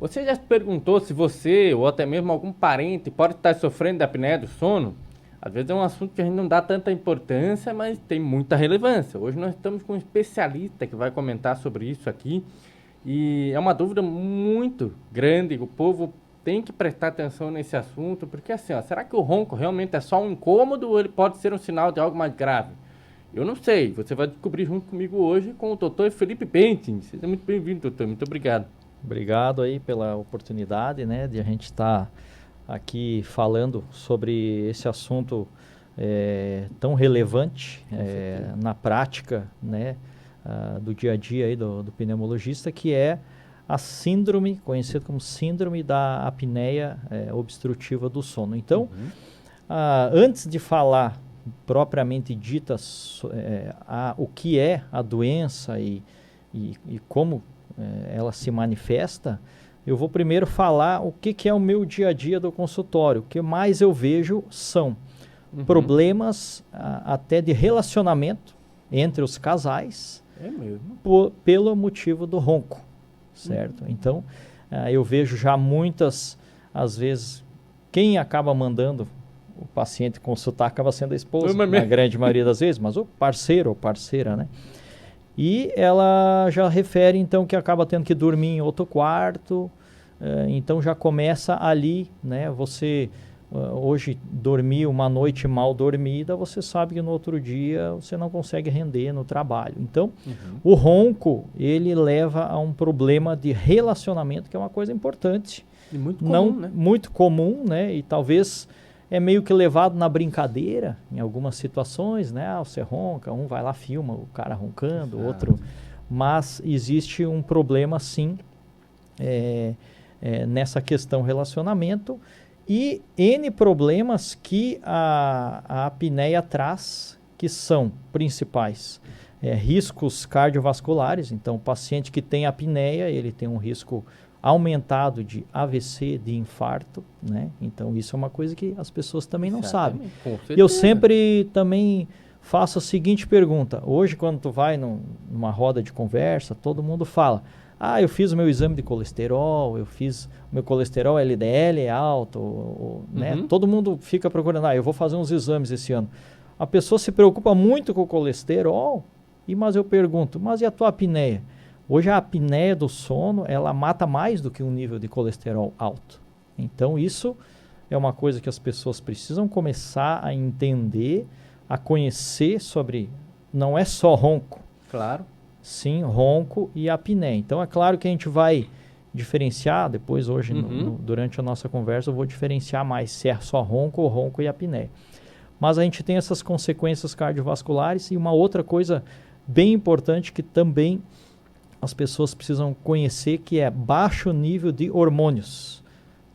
Você já se perguntou se você ou até mesmo algum parente pode estar sofrendo da apneia do sono? Às vezes é um assunto que a gente não dá tanta importância, mas tem muita relevância. Hoje nós estamos com um especialista que vai comentar sobre isso aqui. E é uma dúvida muito grande. O povo tem que prestar atenção nesse assunto, porque assim, ó, será que o ronco realmente é só um incômodo ou ele pode ser um sinal de algo mais grave? Eu não sei. Você vai descobrir junto comigo hoje com o doutor Felipe Pentin. Seja muito bem-vindo, doutor. Muito obrigado. Obrigado aí pela oportunidade, né, de a gente estar aqui falando sobre esse assunto tão relevante na prática, né, do dia a dia aí do pneumologista, que é a síndrome, conhecida como síndrome da apneia obstrutiva do sono. Então, antes de falar propriamente dita o que é a doença e como ela se manifesta, eu vou primeiro falar o que é o meu dia a dia do consultório. O que mais eu vejo são problemas até de relacionamento entre os casais, pelo motivo do ronco, certo? Então, eu vejo já muitas, às vezes, quem acaba mandando o paciente consultar acaba sendo a esposa, na grande maioria das vezes, mas o parceiro ou parceira, né? E ela já refere, então, que acaba tendo que dormir em outro quarto, então já começa ali, né? Você hoje dormir uma noite mal dormida, você sabe que no outro dia você não consegue render no trabalho. Então, o ronco, ele leva a um problema de relacionamento, que é uma coisa importante. E muito comum, né? Muito comum, né? E talvez é meio que levado na brincadeira em algumas situações, né? Você ronca, um vai lá, filma o cara roncando, outro. Mas existe um problema, sim, nessa questão relacionamento e N problemas que a apneia traz, que são principais. Riscos cardiovasculares, então o paciente que tem apneia, ele tem um risco aumentado de AVC, de infarto, né? Então isso é uma coisa que as pessoas também não sabem. E eu sempre também faço a seguinte pergunta. Hoje, quando tu vai numa roda de conversa, todo mundo fala: eu fiz o meu exame de colesterol, eu fiz o meu colesterol LDL é alto, né? Todo mundo fica procurando, eu vou fazer uns exames esse ano. A pessoa se preocupa muito com o colesterol, mas eu pergunto, mas e a tua apneia? Hoje a apneia do sono, ela mata mais do que um nível de colesterol alto. Então isso é uma coisa que as pessoas precisam começar a entender, a conhecer sobre, não é só ronco. Claro. Sim, ronco e apneia. Então é claro que a gente vai diferenciar, depois hoje durante a nossa conversa eu vou diferenciar mais se é só ronco e apneia. Mas a gente tem essas consequências cardiovasculares e uma outra coisa bem importante que também as pessoas precisam conhecer, que é baixo nível de hormônios,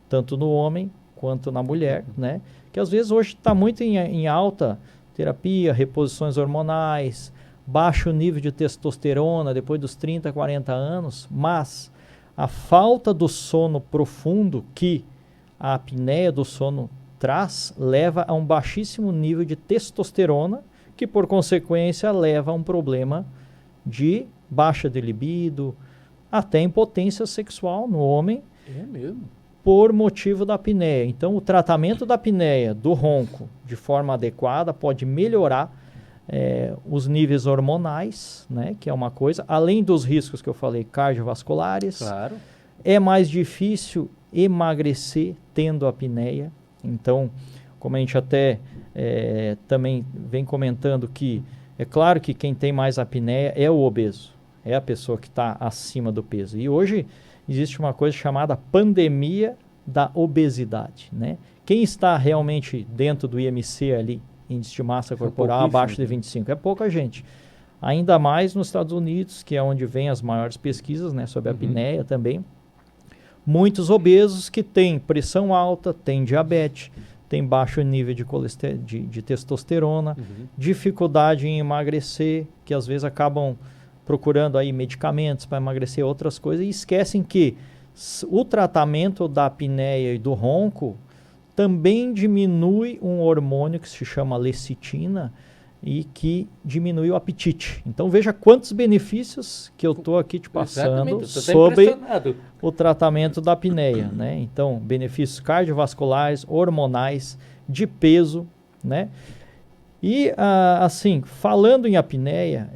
tanto no homem quanto na mulher, né? Que às vezes hoje está muito em alta terapia, reposições hormonais, baixo nível de testosterona depois dos 30, 40 anos, mas a falta do sono profundo que a apneia do sono traz, leva a um baixíssimo nível de testosterona, que por consequência leva a um problema de baixa de libido, até impotência sexual no homem, por motivo da apneia. Então, o tratamento da apneia, do ronco, de forma adequada, pode melhorar os níveis hormonais, né, que é uma coisa, além dos riscos que eu falei, cardiovasculares. Claro. É mais difícil emagrecer tendo apneia. Então, como a gente até também vem comentando que é claro que quem tem mais apneia é o obeso, é a pessoa que está acima do peso. E hoje existe uma coisa chamada pandemia da obesidade, né? Quem está realmente dentro do IMC ali, índice de massa corporal, abaixo de 25, é pouca gente. Ainda mais nos Estados Unidos, que é onde vem as maiores pesquisas, né, sobre a apneia também. Muitos obesos que têm pressão alta, têm diabetes, têm baixo nível de testosterona, dificuldade em emagrecer, que às vezes acabam procurando aí medicamentos para emagrecer, outras coisas, e esquecem que o tratamento da apneia e do ronco também diminui um hormônio que se chama lecitina, e que diminui o apetite. Então veja quantos benefícios que eu estou aqui te passando sobre o tratamento da apneia, né? Então, benefícios cardiovasculares, hormonais, de peso, né? E assim, falando em apneia,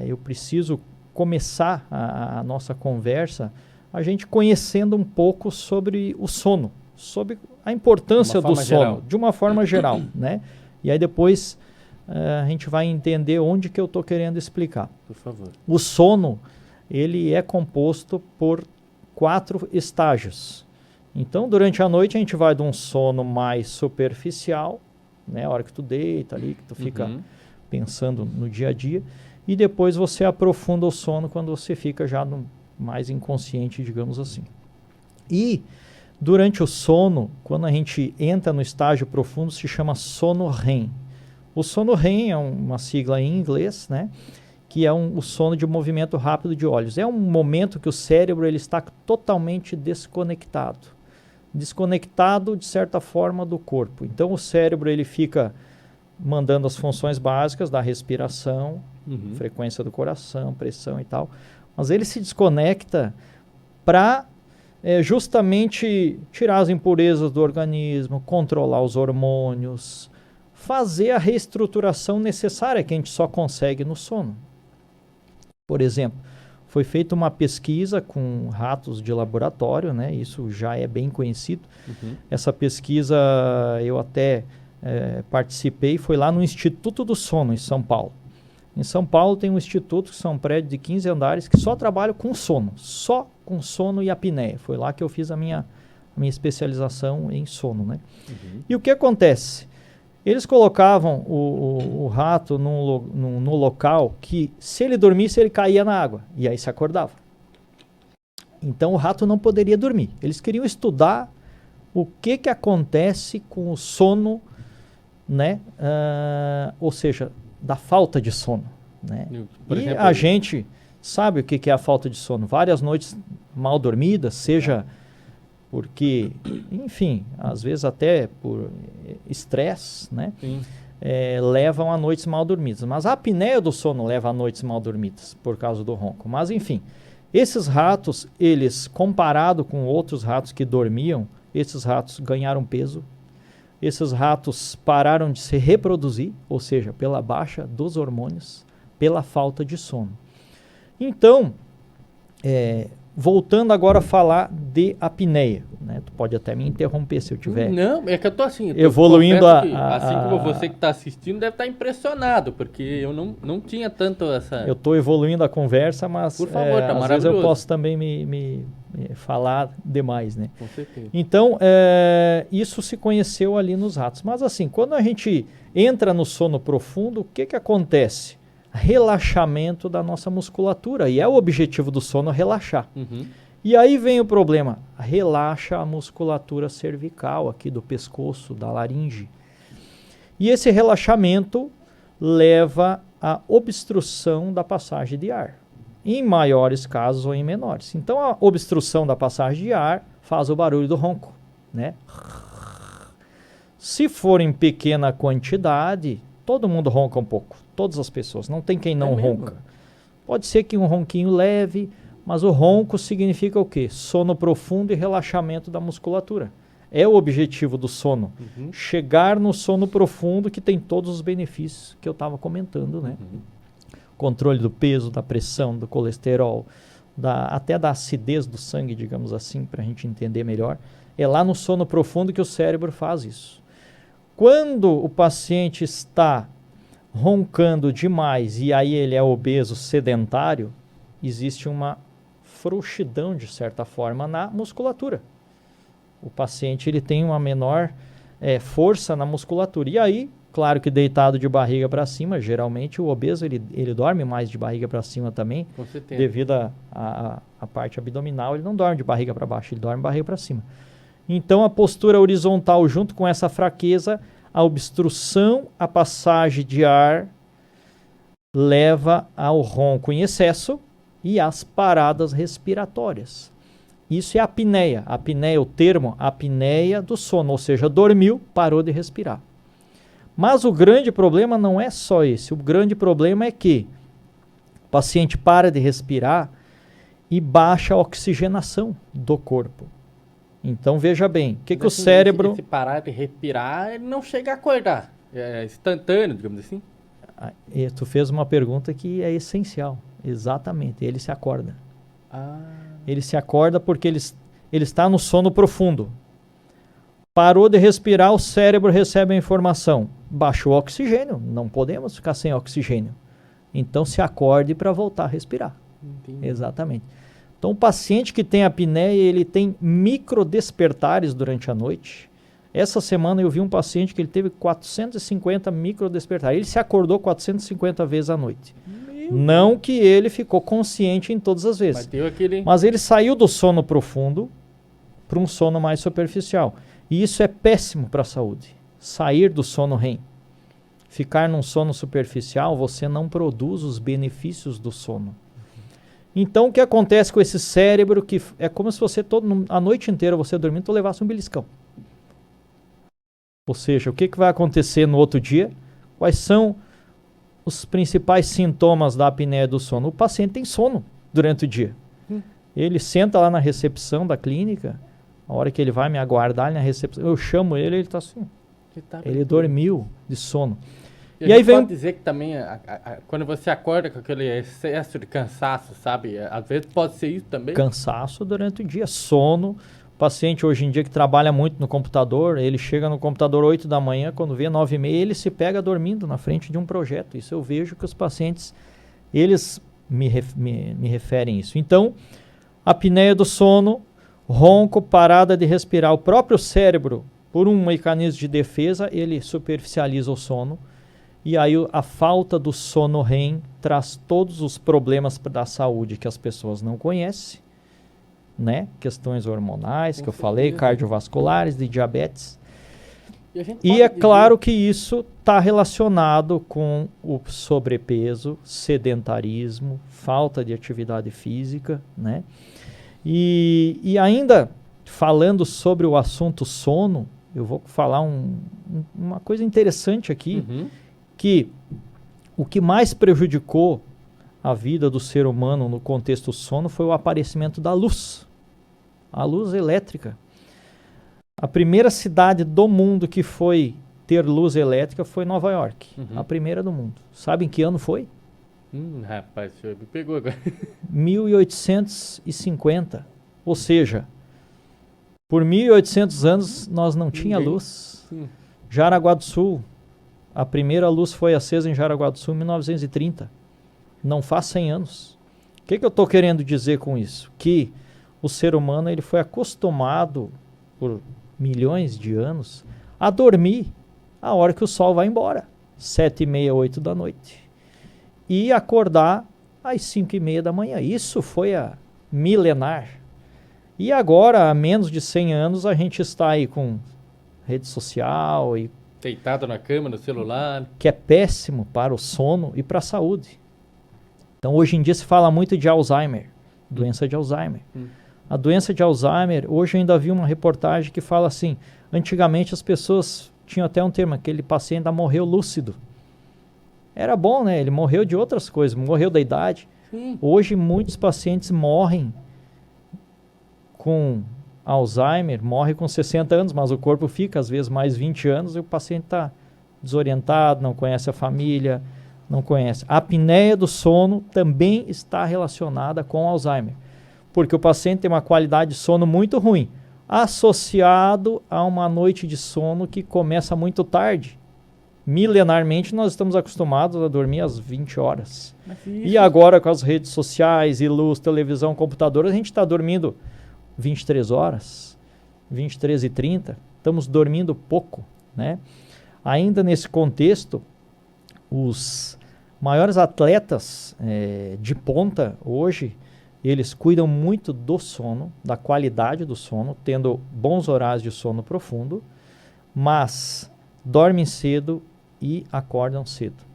eu preciso começar a nossa conversa a gente conhecendo um pouco sobre o sono, sobre a importância do sono, geral. De uma forma geral, né? E aí depois a gente vai entender onde que eu estou querendo explicar. Por favor. O sono, ele é composto por 4 estágios. Então, durante a noite, a gente vai de um sono mais superficial, né? A hora que tu deita ali, que tu fica pensando no dia a dia. E depois você aprofunda o sono quando você fica já mais inconsciente, digamos assim. E durante o sono, quando a gente entra no estágio profundo, se chama sono REM. O sono REM é uma sigla em inglês, né? Que é o sono de movimento rápido de olhos. É um momento que o cérebro ele está totalmente desconectado. Desconectado, de certa forma, do corpo. Então, o cérebro ele fica mandando as funções básicas da respiração, frequência do coração, pressão e tal. Mas ele se desconecta para justamente tirar as impurezas do organismo, controlar os hormônios, fazer a reestruturação necessária que a gente só consegue no sono. Por exemplo, foi feita uma pesquisa com ratos de laboratório, né? Isso já é bem conhecido. Essa pesquisa eu até participei, foi lá no Instituto do Sono, em São Paulo. Em São Paulo tem um instituto, que são um prédio de 15 andares, que só trabalha com sono. Só com sono e apneia. Foi lá que eu fiz a minha especialização em sono, né? E o que acontece? Eles colocavam o rato no local que, se ele dormisse, ele caía na água. E aí se acordava. Então o rato não poderia dormir. Eles queriam estudar o que acontece com o sono, né? Ou seja, da falta de sono, né? Por exemplo, a gente sabe o que é a falta de sono. Várias noites mal dormidas, seja porque, enfim, às vezes até por estresse, né? Levam a noites mal dormidas. Mas a apneia do sono leva a noites mal dormidas por causa do ronco. Mas, enfim, esses ratos, eles, comparado com outros ratos que dormiam, esses ratos ganharam peso. Esses ratos pararam de se reproduzir, ou seja, pela baixa dos hormônios, pela falta de sono. Então, voltando agora a falar de apneia, né? Tu pode até me interromper se eu tiver. Não, é que eu tô assim. Evoluindo assim como você que está assistindo deve estar impressionado, porque eu não tinha tanto essa. Eu estou evoluindo a conversa, mas por favor, tá às vezes eu posso também me falar demais, né? Com certeza. Então, isso se conheceu ali nos ratos. Mas assim, quando a gente entra no sono profundo, o que acontece? Relaxamento da nossa musculatura. E é o objetivo do sono relaxar. E aí vem o problema. Relaxa a musculatura cervical aqui do pescoço, da laringe. E esse relaxamento leva à obstrução da passagem de ar. Em maiores casos ou em menores. Então a obstrução da passagem de ar faz o barulho do ronco, né? Se for em pequena quantidade, todo mundo ronca um pouco. Todas as pessoas. Não tem quem não ronca. Pode ser que um ronquinho leve, mas o ronco significa o quê? Sono profundo e relaxamento da musculatura. É o objetivo do sono. Chegar no sono profundo, que tem todos os benefícios que eu estava comentando, né? Controle do peso, da pressão, do colesterol, até da acidez do sangue, digamos assim, para a gente entender melhor. É lá no sono profundo que o cérebro faz isso. Quando o paciente está roncando demais e aí ele é obeso, sedentário, existe uma frouxidão, de certa forma, na musculatura. O paciente ele tem uma menor força na musculatura. E aí, claro que deitado de barriga para cima, geralmente o obeso ele dorme mais de barriga para cima também, com certeza, devido à parte abdominal. Ele não dorme de barriga para baixo, ele dorme de barriga para cima. Então a postura horizontal junto com essa fraqueza, a obstrução à passagem de ar leva ao ronco em excesso e às paradas respiratórias. Isso é a apneia. A apneia, o termo apneia do sono, ou seja, dormiu, parou de respirar. Mas o grande problema não é só esse. O grande problema é que o paciente para de respirar e baixa a oxigenação do corpo. Então, veja bem, o que o cérebro... Se parar de respirar, ele não chega a acordar. É instantâneo, digamos assim. E tu fez uma pergunta que é essencial. Exatamente, ele se acorda. Ele se acorda porque ele está no sono profundo. Parou de respirar, o cérebro recebe a informação. Baixou o oxigênio, não podemos ficar sem oxigênio. Então se acorde para voltar a respirar. Entendi. Exatamente. Então o paciente que tem apneia, ele tem microdespertares durante a noite. Essa semana eu vi um paciente que ele teve 450 microdespertares. Ele se acordou 450 vezes à noite. Não que ele ficou consciente em todas as vezes. Mas ele saiu do sono profundo para um sono mais superficial. E isso é péssimo para a saúde. Sair do sono REM. Ficar num sono superficial, você não produz os benefícios do sono. Então, o que acontece com esse cérebro, que é como se você, a noite inteira, você dormindo, tu levasse um beliscão. Ou seja, o que vai acontecer no outro dia? Quais são os principais sintomas da apneia do sono? O paciente tem sono durante o dia. Ele senta lá na recepção da clínica, a hora que ele vai me aguardar na recepção, eu chamo ele, ele está assim. Ele dormiu de sono. E aí pode dizer que também, quando você acorda com aquele excesso de cansaço, sabe? Às vezes pode ser isso também. Cansaço durante o dia, sono. O paciente hoje em dia que trabalha muito no computador, ele chega no computador 8 da manhã, quando vê 9h30, ele se pega dormindo na frente de um projeto. Isso eu vejo que os pacientes, eles me referem isso. Então, apneia do sono, ronco, parada de respirar. O próprio cérebro, por um mecanismo de defesa, ele superficializa o sono. E aí a falta do sono REM traz todos os problemas da saúde que as pessoas não conhecem, né? Questões hormonais, que eu falei, cardiovasculares, de diabetes. E é claro que isso está relacionado com o sobrepeso, sedentarismo, falta de atividade física, né? E ainda falando sobre o assunto sono, eu vou falar uma coisa interessante aqui, que o que mais prejudicou a vida do ser humano no contexto sono foi o aparecimento da luz. A luz elétrica. A primeira cidade do mundo que foi ter luz elétrica foi Nova York. A primeira do mundo. Sabe em que ano foi? Rapaz, o senhor me pegou agora. 1850. Ou seja, por 1800 anos nós não tinha luz. Jaraguá do Sul. A primeira luz foi acesa em Jaraguá do Sul em 1930. Não faz 100 anos. O que eu estou querendo dizer com isso? Que o ser humano ele foi acostumado por milhões de anos a dormir a hora que o sol vai embora, 7h30, 8 da noite. E acordar às 5h30 da manhã. Isso foi a milenar. E agora, há menos de 100 anos, a gente está aí com rede social e deitado na cama, no celular. Que é péssimo para o sono e para a saúde. Então, hoje em dia se fala muito de Alzheimer, doença de Alzheimer. A doença de Alzheimer, hoje eu ainda vi uma reportagem que fala assim, antigamente as pessoas tinham até um termo, aquele paciente ainda morreu lúcido. Era bom, né? Ele morreu de outras coisas, morreu da idade. Hoje muitos pacientes morrem com Alzheimer, morre com 60 anos, mas o corpo fica às vezes mais 20 anos e o paciente está desorientado, não conhece a família, não conhece. A apneia do sono também está relacionada com Alzheimer, porque o paciente tem uma qualidade de sono muito ruim, associado a uma noite de sono que começa muito tarde. Milenarmente nós estamos acostumados a dormir às 20 horas. E agora com as redes sociais, e luz, televisão, computador, a gente está dormindo 23 horas, 23h30, estamos dormindo pouco, né? Ainda nesse contexto, os maiores atletas de ponta hoje, eles cuidam muito do sono, da qualidade do sono, tendo bons horários de sono profundo, mas dormem cedo e acordam cedo.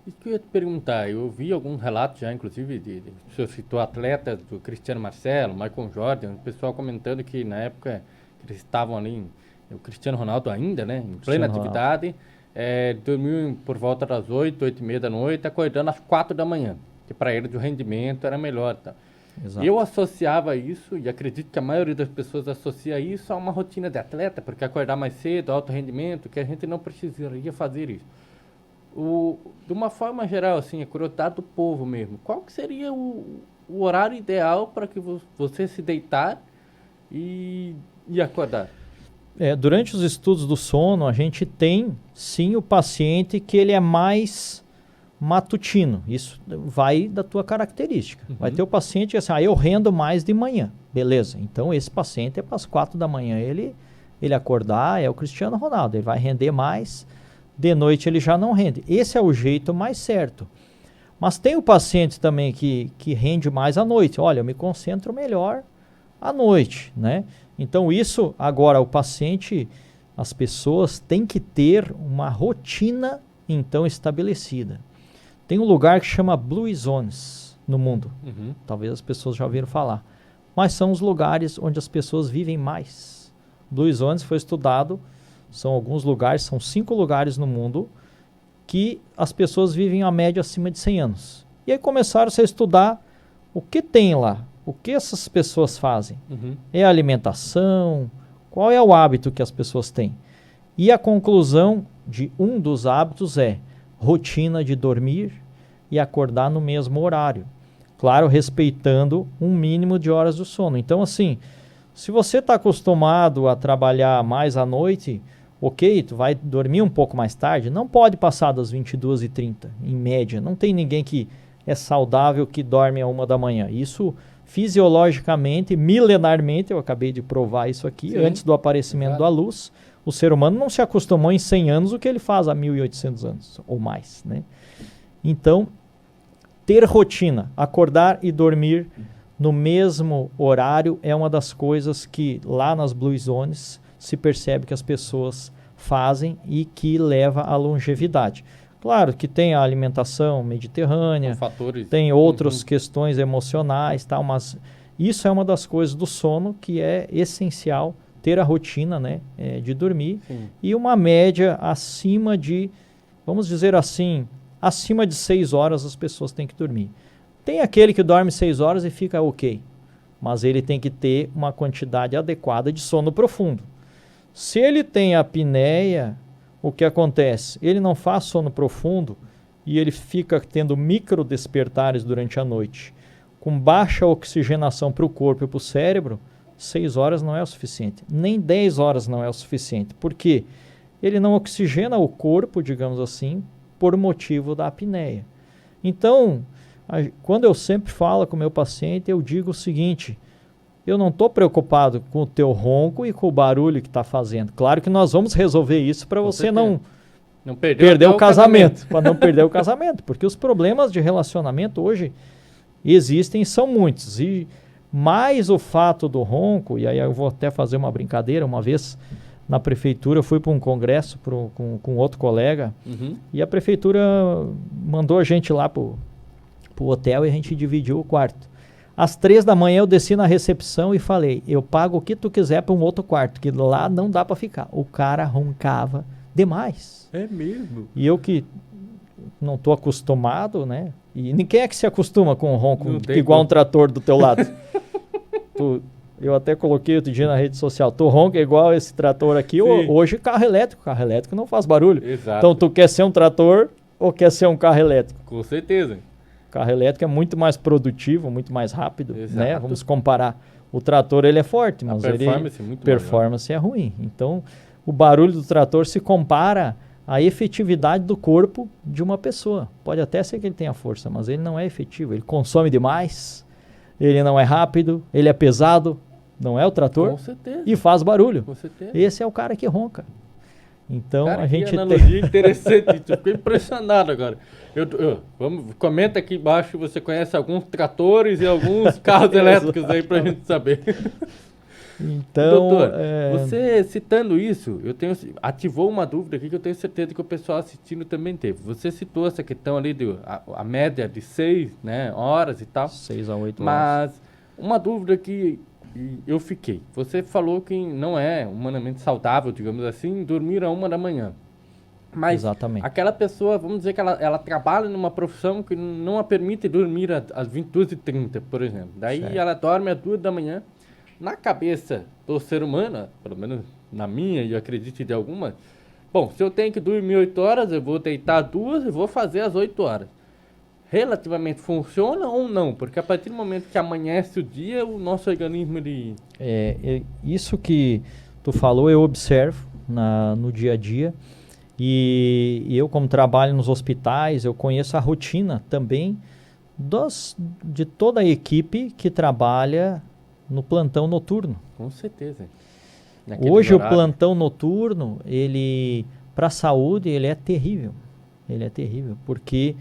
Isso que eu ia te perguntar, eu ouvi alguns relatos já, inclusive, o senhor citou atletas do Cristiano Marcelo, Michael Jordan, o pessoal comentando que na época que eles estavam ali, o Cristiano Ronaldo ainda, né, em plena atividade, dormiu por volta das 8, 8h30 da noite, acordando às 4 da manhã, que para ele o rendimento era melhor. Tá? Exato. Eu associava isso, e acredito que a maioria das pessoas associa isso a uma rotina de atleta, porque acordar mais cedo, alto rendimento, que a gente não precisaria fazer isso. De uma forma geral, assim, a curiosidade do povo mesmo, qual que seria o horário ideal para que você se deitar e acordar? Durante os estudos do sono, a gente tem, sim, o paciente que ele é mais matutino. Isso vai da tua característica. Vai ter o paciente que assim, eu rendo mais de manhã. Beleza, então esse paciente é para as 4 da manhã ele acordar, é o Cristiano Ronaldo, ele vai render mais, de noite ele já não rende. Esse é o jeito mais certo. Mas tem o paciente também que rende mais à noite. Olha, eu me concentro melhor à noite, né? Então isso, agora o paciente, as pessoas têm que ter uma rotina então estabelecida. Tem um lugar que chama Blue Zones no mundo. Talvez as pessoas já ouviram falar. Mas são os lugares onde as pessoas vivem mais. Blue Zones foi estudado, são alguns lugares, são 5 lugares no mundo que as pessoas vivem a média acima de 100 anos. E aí começaram a estudar o que tem lá, o que essas pessoas fazem. É a alimentação, qual é o hábito que as pessoas têm. E a conclusão de um dos hábitos é rotina de dormir e acordar no mesmo horário. Claro, respeitando um mínimo de horas do sono. Então, assim, se você está acostumado a trabalhar mais à noite, ok, tu vai dormir um pouco mais tarde, não pode passar das 22h30, em média. Não tem ninguém que é saudável que dorme a 1 da manhã. Isso, fisiologicamente, milenarmente, eu acabei de provar isso aqui, sim, antes do aparecimento da luz, o ser humano não se acostumou em 100 anos o que ele faz há 1.800 anos, ou mais, né? Então, ter rotina, acordar e dormir no mesmo horário é uma das coisas que lá nas Blue Zones se percebe que as pessoas fazem e que leva à longevidade. Claro que tem a alimentação mediterrânea, tem outras questões emocionais, tal, mas isso é uma das coisas do sono que é essencial, ter a rotina, né, de dormir. Sim. E uma média acima de, vamos dizer assim, acima de 6 horas as pessoas têm que dormir. Tem aquele que dorme 6 horas e fica ok, mas ele tem que ter uma quantidade adequada de sono profundo. Se ele tem apneia, o que acontece? Ele não faz sono profundo e ele fica tendo micro despertares durante a noite. Com baixa oxigenação para o corpo e para o cérebro, 6 horas não é o suficiente. Nem 10 horas não é o suficiente. Por quê? Ele não oxigena o corpo, digamos assim, por motivo da apneia. Então, quando eu sempre falo com o meu paciente, eu digo o seguinte: eu não estou preocupado com o teu ronco e com o barulho que está fazendo. Claro que nós vamos resolver isso para você não perder o casamento. Para não perder o casamento. Porque os problemas de relacionamento hoje existem e são muitos. E mais o fato do ronco, e aí eu vou até fazer uma brincadeira, uma vez na prefeitura eu fui para um congresso com outro colega, e a prefeitura mandou a gente lá para o hotel e a gente dividiu o quarto. Às 3 da manhã eu desci na recepção e falei: eu pago o que tu quiser para um outro quarto, que lá não dá para ficar. O cara roncava demais. É mesmo? E eu que não estou acostumado, né? E ninguém é que se acostuma com um ronco igual um trator do teu lado. Eu até coloquei outro dia na rede social: tu ronca igual esse trator aqui. Hoje carro elétrico não faz barulho. Exato. Então tu quer ser um trator ou quer ser um carro elétrico? Com certeza. Carro elétrico é muito mais produtivo, muito mais rápido, né? Vamos comparar. O trator ele é forte, mas a performance é ruim. Então, o barulho do trator se compara à efetividade do corpo de uma pessoa. Pode até ser que ele tenha força, mas ele não é efetivo. Ele consome demais, ele não é rápido, ele é pesado, não é o trator. Com certeza. E faz barulho. Com certeza. Esse é o cara que ronca. Então, cara, a gente que analogia interessante. Eu fiquei impressionado agora. Comenta aqui embaixo se você conhece alguns tratores e alguns carros elétricos aí pra gente saber. Então, doutor, você citando isso, ativou uma dúvida aqui que eu tenho certeza que o pessoal assistindo também teve. Você citou essa questão ali a média de 6, né, horas e tal. 6 a 8 horas. Mas uma dúvida que eu fiquei. Você falou que não é humanamente saudável, digamos assim, dormir a 1 da manhã. Mas Exatamente. aquela pessoa, vamos dizer que ela trabalha numa profissão que não a permite dormir às 22h30, por exemplo. Daí Certo. ela dorme às 2 da manhã. Na cabeça do ser humano, pelo menos na minha e eu acredito de algumas, bom, se eu tenho que dormir 8 horas, eu vou deitar 2 e vou fazer às 8 horas. Relativamente funciona ou não? Porque a partir do momento que amanhece o dia, o nosso organismo ele... Isso que tu falou eu observo no dia a dia e eu, como trabalho nos hospitais, eu conheço a rotina também de toda a equipe que trabalha no plantão noturno. Com certeza. Hoje o plantão noturno, ele para a saúde, ele é terrível. Ele é terrível, porque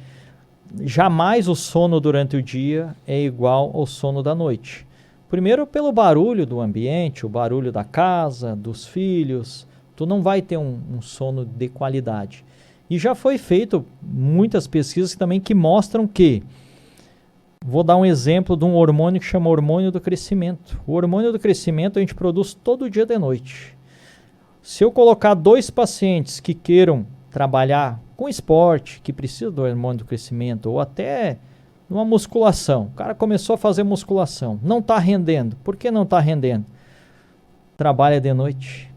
jamais o sono durante o dia é igual ao sono da noite. Primeiro pelo barulho do ambiente, o barulho da casa, dos filhos, tu não vai ter um sono de qualidade. E já foi feito muitas pesquisas também que mostram que, vou dar um exemplo de um hormônio que chama hormônio do crescimento. O hormônio do crescimento a gente produz todo dia de noite. Se eu colocar 2 pacientes que queiram trabalhar com esporte, que precisa do hormônio do crescimento, ou até numa musculação. O cara começou a fazer musculação, não está rendendo. Por que não está rendendo? Trabalha de noite.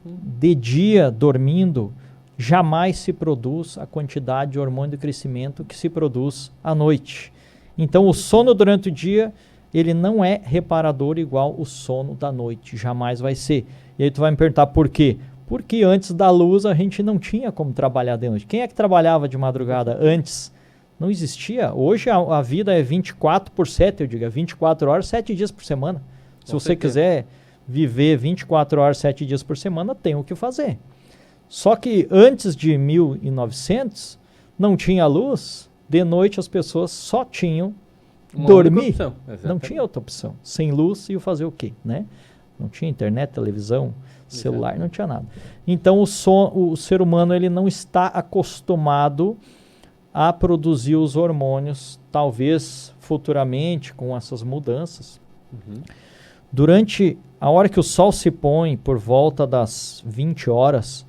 De dia, dormindo, jamais se produz a quantidade de hormônio de crescimento que se produz à noite. Então, o sono durante o dia, ele não é reparador igual o sono da noite. Jamais vai ser. E aí tu vai me perguntar por quê? Porque antes da luz a gente não tinha como trabalhar de noite. Quem é que trabalhava de madrugada antes? Não existia. Hoje a vida é 24/7, eu digo, 24 horas, 7 dias por semana. Se você quiser viver 24 horas, 7 dias por semana, tem o que fazer. Só que antes de 1900, não tinha luz, de noite as pessoas só tinham dormir. Não tinha outra opção. Sem luz, ia fazer o quê? Né? Não tinha internet, televisão, celular, não tinha nada. Então o ser humano ele não está acostumado a produzir os hormônios, talvez futuramente com essas mudanças. Durante a hora que o sol se põe, por volta das 20 horas,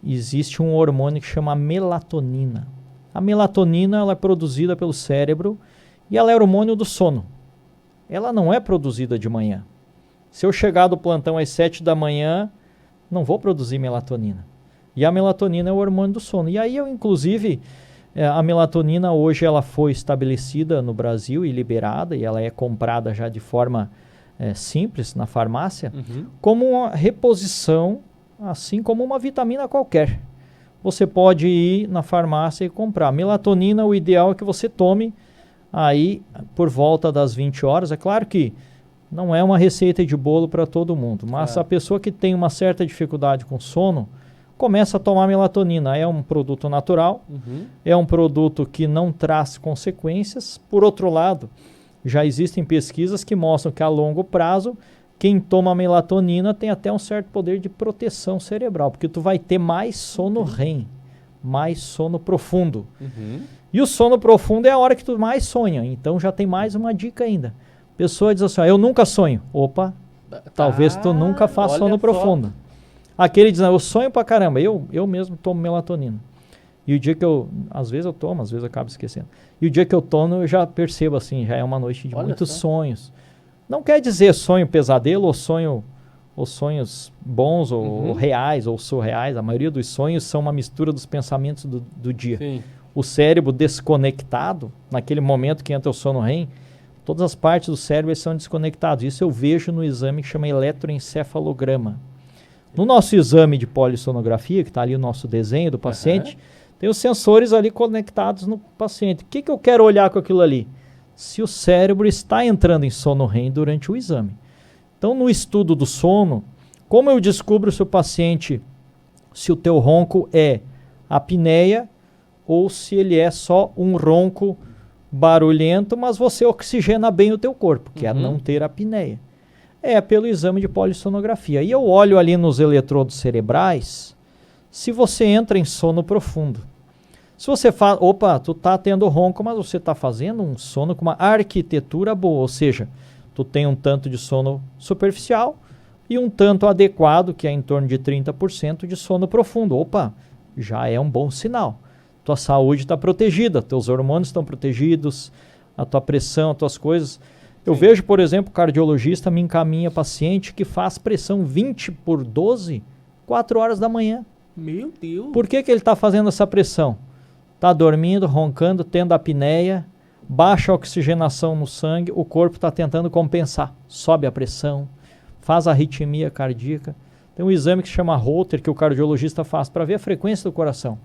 existe um hormônio que chama melatonina. A melatonina ela é produzida pelo cérebro e ela é hormônio do sono. Ela não é produzida de manhã. Se eu chegar do plantão às 7 da manhã, não vou produzir melatonina. E a melatonina é o hormônio do sono. E aí eu, inclusive, a melatonina hoje ela foi estabelecida no Brasil e liberada, e ela é comprada já de forma simples na farmácia, como uma reposição, assim como uma vitamina qualquer. Você pode ir na farmácia e comprar. Melatonina, o ideal é que você tome aí por volta das 20 horas. É claro que não é uma receita de bolo para todo mundo, mas a pessoa que tem uma certa dificuldade com sono, começa a tomar melatonina. É um produto natural, é um produto que não traz consequências. Por outro lado, já existem pesquisas que mostram que a longo prazo, quem toma melatonina tem até um certo poder de proteção cerebral, porque tu vai ter mais sono REM, mais sono profundo. E o sono profundo é a hora que tu mais sonha, então já tem mais uma dica ainda. A pessoa diz assim, eu nunca sonho. Opa, talvez tu nunca faça sono profundo. Aquele diz, eu sonho pra caramba, eu mesmo tomo melatonina. E o dia que às vezes eu tomo, às vezes eu acabo esquecendo. E o dia que eu tomo, eu já percebo assim, já é uma noite de muitos sonhos. Não quer dizer sonho pesadelo ou sonhos bons ou reais ou surreais. A maioria dos sonhos são uma mistura dos pensamentos do dia. Sim. O cérebro desconectado, naquele momento que entra o sono REM, todas as partes do cérebro são desconectadas. Isso eu vejo no exame que chama eletroencefalograma. No nosso exame de polissonografia, que está ali o nosso desenho do paciente, tem os sensores ali conectados no paciente. O que eu quero olhar com aquilo ali? Se o cérebro está entrando em sono REM durante o exame. Então, no estudo do sono, como eu descubro se o paciente, se o teu ronco é apneia ou se ele é só um ronco barulhento, mas você oxigena bem o teu corpo, que é não ter apneia. É pelo exame de polissonografia. E eu olho ali nos eletrodos cerebrais se você entra em sono profundo. Se você fala, opa, tu tá tendo ronco, mas você tá fazendo um sono com uma arquitetura boa, ou seja, tu tem um tanto de sono superficial e um tanto adequado, que é em torno de 30% de sono profundo. Opa, já é um bom sinal. Tua saúde está protegida, teus hormônios estão protegidos, a tua pressão, as tuas coisas. Eu vejo, por exemplo, o cardiologista me encaminha paciente que faz pressão 20/12, 4 horas da manhã. Meu Deus! Por que ele está fazendo essa pressão? Está dormindo, roncando, tendo apneia, baixa a oxigenação no sangue, o corpo está tentando compensar. Sobe a pressão, faz arritmia cardíaca. Tem um exame que se chama Holter, que o cardiologista faz para ver a frequência do coração.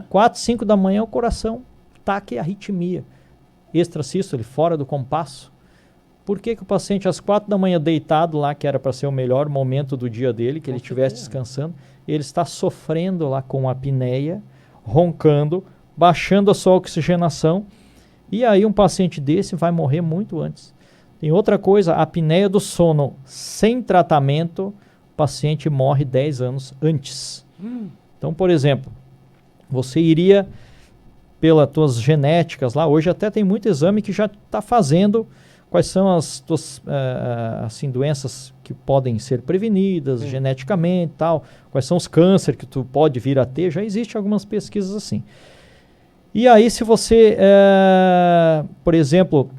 4, 5 da manhã o coração taque e arritmia. Extrasístole, fora do compasso. Por que o paciente às 4 da manhã deitado lá, que era para ser o melhor momento do dia dele, que ele estivesse descansando, ele está sofrendo lá com apneia, roncando, baixando a sua oxigenação, e aí um paciente desse vai morrer muito antes. Tem outra coisa, a apneia do sono sem tratamento, o paciente morre 10 anos antes. Então, por exemplo, você iria pelas tuas genéticas lá, hoje até tem muito exame que já está fazendo quais são as tuas assim, doenças que podem ser prevenidas geneticamente e tal, quais são os cânceres que tu pode vir a ter, já existem algumas pesquisas assim. E aí se você, por exemplo,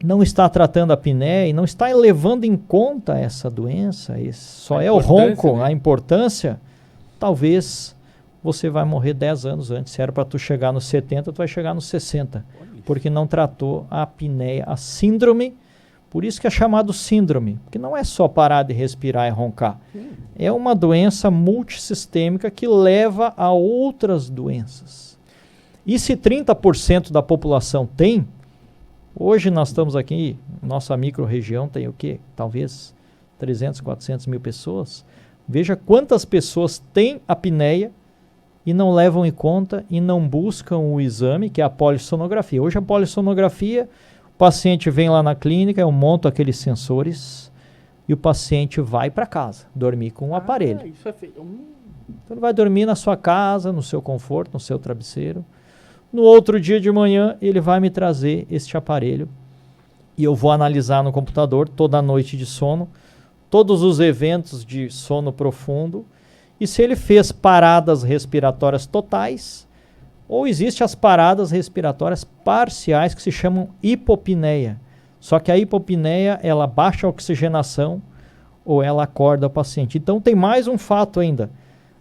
não está tratando a apneia e não está levando em conta essa doença, só é o ronco, né? A importância, talvez você vai morrer 10 anos antes. Se era para tu chegar nos 70, tu vai chegar nos 60, porque não tratou a apneia, a síndrome. Por isso que é chamado síndrome, porque não é só parar de respirar e roncar. É uma doença multissistêmica que leva a outras doenças. E se 30% da população tem, hoje nós estamos aqui, nossa micro-região tem o quê? Talvez 300, 400 mil pessoas. Veja quantas pessoas têm apneia e não levam em conta e não buscam o exame, que é a polissonografia. Hoje a polissonografia, o paciente vem lá na clínica, eu monto aqueles sensores e o paciente vai para casa, dormir com o aparelho. Isso é Então ele vai dormir na sua casa, no seu conforto, no seu travesseiro. No outro dia de manhã ele vai me trazer este aparelho e eu vou analisar no computador toda a noite de sono, todos os eventos de sono profundo, e se ele fez paradas respiratórias totais, ou existe as paradas respiratórias parciais que se chamam hipopneia. Só que a hipopneia, ela baixa a oxigenação ou ela acorda o paciente. Então tem mais um fato ainda.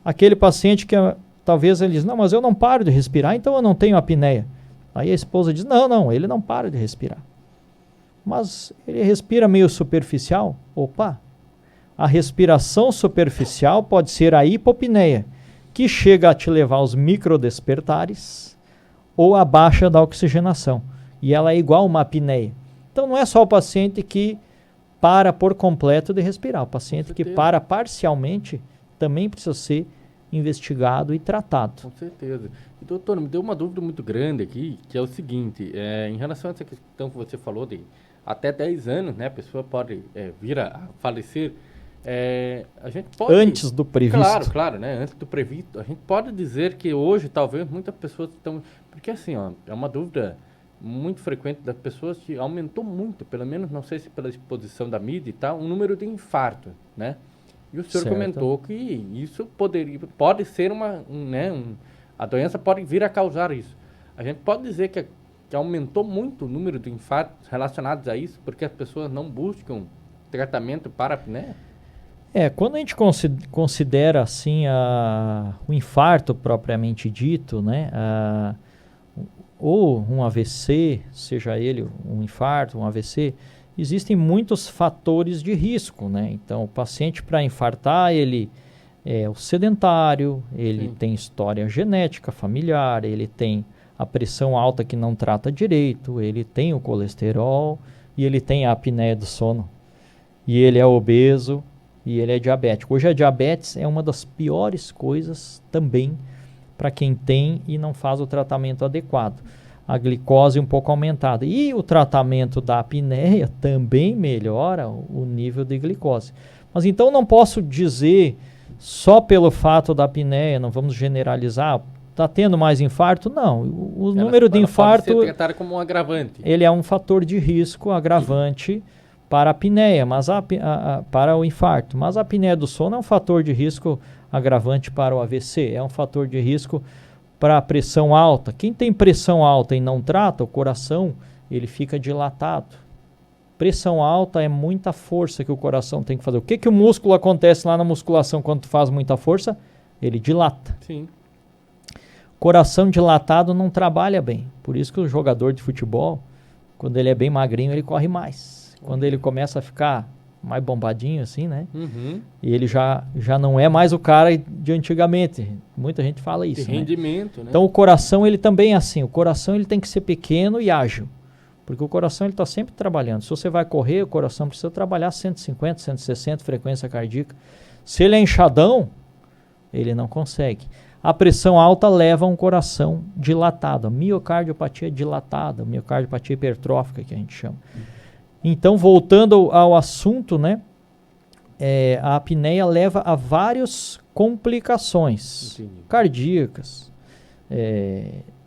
Aquele paciente que talvez ele diz, não, mas eu não paro de respirar, então eu não tenho apneia. Aí a esposa diz, não, ele não para de respirar. Mas ele respira meio superficial. Opa! A respiração superficial pode ser a hipopneia, que chega a te levar aos microdespertares ou a baixa da oxigenação. E ela é igual a uma apneia. Então não é só o paciente que para por completo de respirar. O paciente que para parcialmente também precisa ser investigado e tratado. Com certeza. E, doutor, me deu uma dúvida muito grande aqui, que é o seguinte, em relação a essa questão que você falou de até 10 anos, né, a pessoa pode vir a falecer. A gente pode, antes do previsto. Claro, né? Antes do previsto. A gente pode dizer que hoje, talvez, muitas pessoas estão... Porque, assim, é uma dúvida muito frequente das pessoas que aumentou muito, pelo menos, não sei se pela exposição da mídia e tal, o número de infarto, né? E o senhor comentou que isso pode ser a doença pode vir a causar isso. A gente pode dizer que aumentou muito o número de infartos relacionados a isso, porque as pessoas não buscam tratamento para a apneia? Quando a gente considera assim o infarto propriamente dito, né, ou um AVC, seja ele um infarto, um AVC, existem muitos fatores de risco, né? Então, o paciente para infartar, ele é o sedentário, ele tem história genética familiar, ele tem a pressão alta que não trata direito, ele tem o colesterol e ele tem a apneia do sono. E ele é obeso e ele é diabético. Hoje a diabetes é uma das piores coisas também para quem tem e não faz o tratamento adequado. A glicose um pouco aumentada. E o tratamento da apneia também melhora o nível de glicose. Mas então não posso dizer só pelo fato da apneia, não vamos generalizar, está tendo mais infarto? Não. O número de infarto... Pode ser tratado como um agravante. Ele é um fator de risco agravante para a apneia, mas para o infarto. Mas a apneia do sono é um fator de risco agravante para o AVC, é um fator de risco para a pressão alta. Quem tem pressão alta e não trata, o coração, ele fica dilatado. Pressão alta é muita força que o coração tem que fazer. O que o músculo acontece lá na musculação quando tu faz muita força? Ele dilata. Sim. Coração dilatado não trabalha bem. Por isso que o jogador de futebol, quando ele é bem magrinho, ele corre mais. Quando ele começa a ficar mais bombadinho assim, né? Uhum. E ele já não é mais o cara de antigamente. Muita gente fala isso, De rendimento, né? Então o coração, ele também é assim. O coração, ele tem que ser pequeno e ágil. Porque o coração, ele está sempre trabalhando. Se você vai correr, o coração precisa trabalhar 150, 160 frequência cardíaca. Se ele é inchadão, ele não consegue. A pressão alta leva a um coração dilatado. A miocardiopatia dilatada, a miocardiopatia hipertrófica, que a gente chama. Então, voltando ao assunto, né? A apneia leva a várias complicações cardíacas,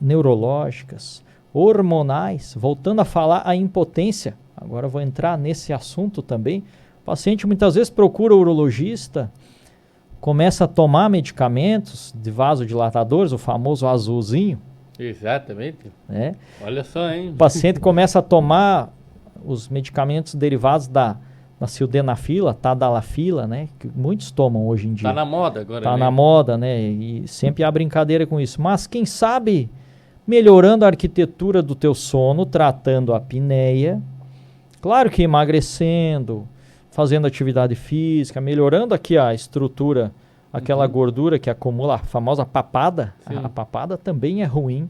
neurológicas, hormonais. Voltando a falar a impotência, agora eu vou entrar nesse assunto também. O paciente muitas vezes procura o urologista, começa a tomar medicamentos de vasodilatadores, o famoso azulzinho. Exatamente. Né? Olha só, hein? O paciente começa a tomar os medicamentos derivados da sildenafila, tadalafila, né? Que muitos tomam hoje em dia. Tá na moda agora, Tá né? na moda, né? E sempre há brincadeira com isso. Mas quem sabe, melhorando a arquitetura do teu sono, tratando a apneia, claro que emagrecendo, fazendo atividade física, melhorando aqui a estrutura, aquela gordura que acumula, a famosa papada. A papada também é ruim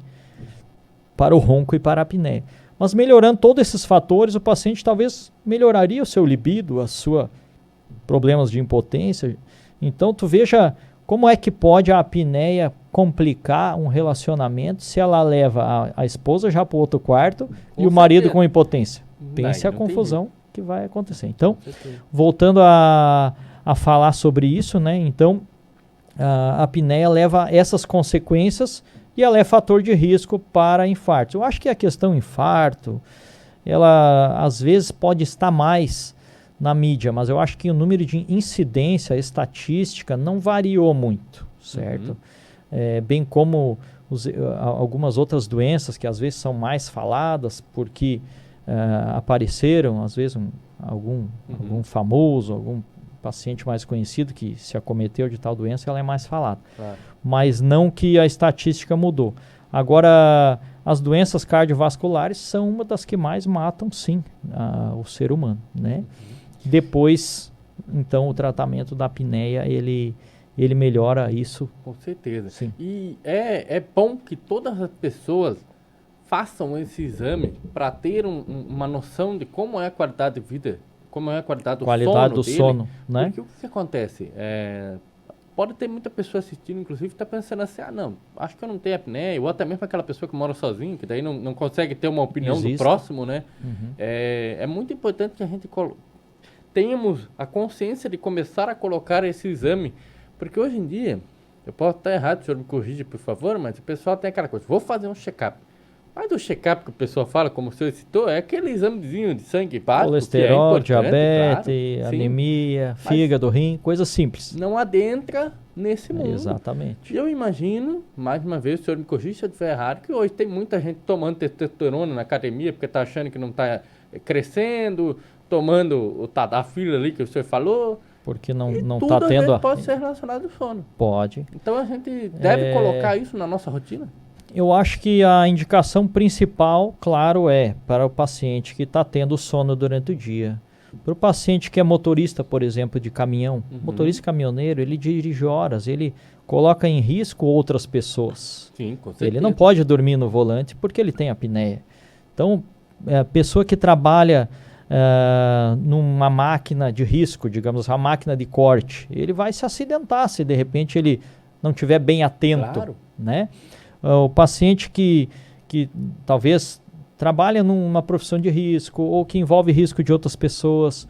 para o ronco e para a apneia. Mas melhorando todos esses fatores, o paciente talvez melhoraria o seu libido, a sua problemas de impotência. Então tu veja como é que pode a apneia complicar um relacionamento se ela leva a esposa já para o outro quarto e o marido com impotência. Pense a confusão que vai acontecer. Então, voltando a falar sobre isso, né? Então, a apneia leva essas consequências e ela é fator de risco para infarto. Eu acho que a questão infarto, ela às vezes pode estar mais na mídia, mas eu acho que o número de incidência estatística não variou muito, certo? Bem como algumas outras doenças que às vezes são mais faladas porque apareceram, às vezes algum famoso, algum paciente mais conhecido que se acometeu de tal doença, ela é mais falada. Claro. Mas não que a estatística mudou. Agora, as doenças cardiovasculares são uma das que mais matam, sim, o ser humano, né? Depois, então, o tratamento da apneia, ele melhora isso. Com certeza. Sim. E é bom que todas as pessoas façam esse exame para ter uma noção de como é a qualidade de vida, como é a qualidade do sono, né? Porque o que acontece? Pode ter muita pessoa assistindo, inclusive, que está pensando assim, não, acho que eu não tenho apneia, ou até mesmo aquela pessoa que mora sozinho, que daí não consegue ter uma opinião do próximo, né? É muito importante que a gente tenhamos a consciência de começar a colocar esse exame, porque hoje em dia, eu posso estar errado, o senhor me corrige, por favor, mas o pessoal tem aquela coisa, vou fazer um check-up. Mas o check-up que o pessoal fala, como o senhor citou, é aquele examezinho de sangue básico. Colesterol, diabetes, claro, anemia, fígado, rim, coisa simples. Não adentra nesse mundo. Exatamente. E eu imagino, mais uma vez, o senhor me corrige se eu estiver errado, que hoje tem muita gente tomando testosterona na academia porque está achando que não está crescendo, tomando o tadalafila ali que o senhor falou. Porque não está tendo... pode ser relacionado ao sono. Pode. Então a gente deve colocar isso na nossa rotina? Eu acho que a indicação principal, claro, é para o paciente que está tendo sono durante o dia. Para o paciente que é motorista, por exemplo, de caminhão, motorista caminhoneiro, ele dirige horas, ele coloca em risco outras pessoas. Sim, com certeza. Ele não pode dormir no volante porque ele tem apneia. Então, a pessoa que trabalha numa máquina de risco, digamos, uma máquina de corte, ele vai se acidentar se de repente ele não estiver bem atento, claro, né? O paciente que talvez trabalha numa profissão de risco ou que envolve risco de outras pessoas.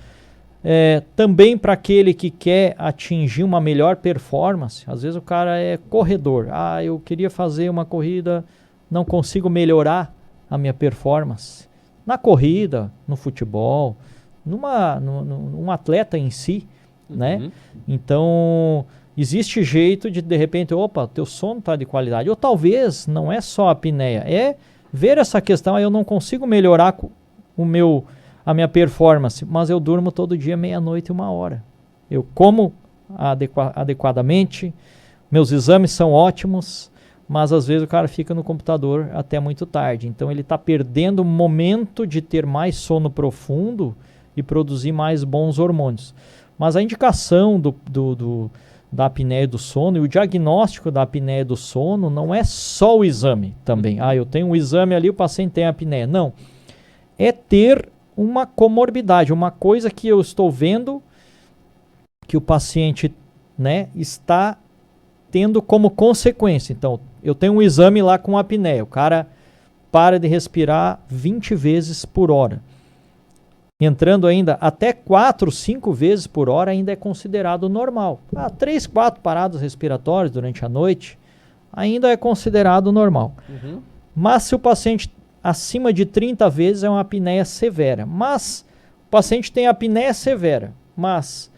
Também para aquele que quer atingir uma melhor performance. Às vezes o cara é corredor. Eu queria fazer uma corrida, não consigo melhorar a minha performance. Na corrida, no futebol, num atleta em si, né? Uhum. Então, existe jeito de repente, opa, teu sono está de qualidade. Ou talvez não é só a apneia, é ver essa questão, eu não consigo melhorar a minha performance, mas eu durmo todo dia meia-noite e 1 hora. Eu como adequadamente, meus exames são ótimos, mas às vezes o cara fica no computador até muito tarde. Então ele está perdendo o momento de ter mais sono profundo e produzir mais bons hormônios. Mas a indicação da apneia do sono e o diagnóstico da apneia do sono não é só o exame também. Eu tenho um exame ali, o paciente tem apneia. Não. É ter uma comorbidade, uma coisa que eu estou vendo que o paciente, né, está tendo como consequência. Então, eu tenho um exame lá com apneia. O cara para de respirar 20 vezes por hora. Entrando ainda até 4, 5 vezes por hora ainda é considerado normal. 3, 4 paradas respiratórias durante a noite ainda é considerado normal. Uhum. Mas se o paciente acima de 30 vezes é uma apneia severa. Mas o paciente tem apneia severa, mas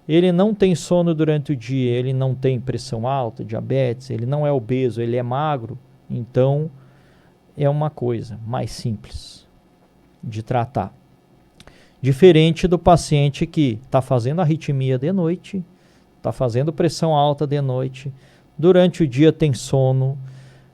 ele não tem sono durante o dia, ele não tem pressão alta, diabetes, ele não é obeso, ele é magro. Então é uma coisa mais simples de tratar. Diferente do paciente que está fazendo arritmia de noite, está fazendo pressão alta de noite, durante o dia tem sono,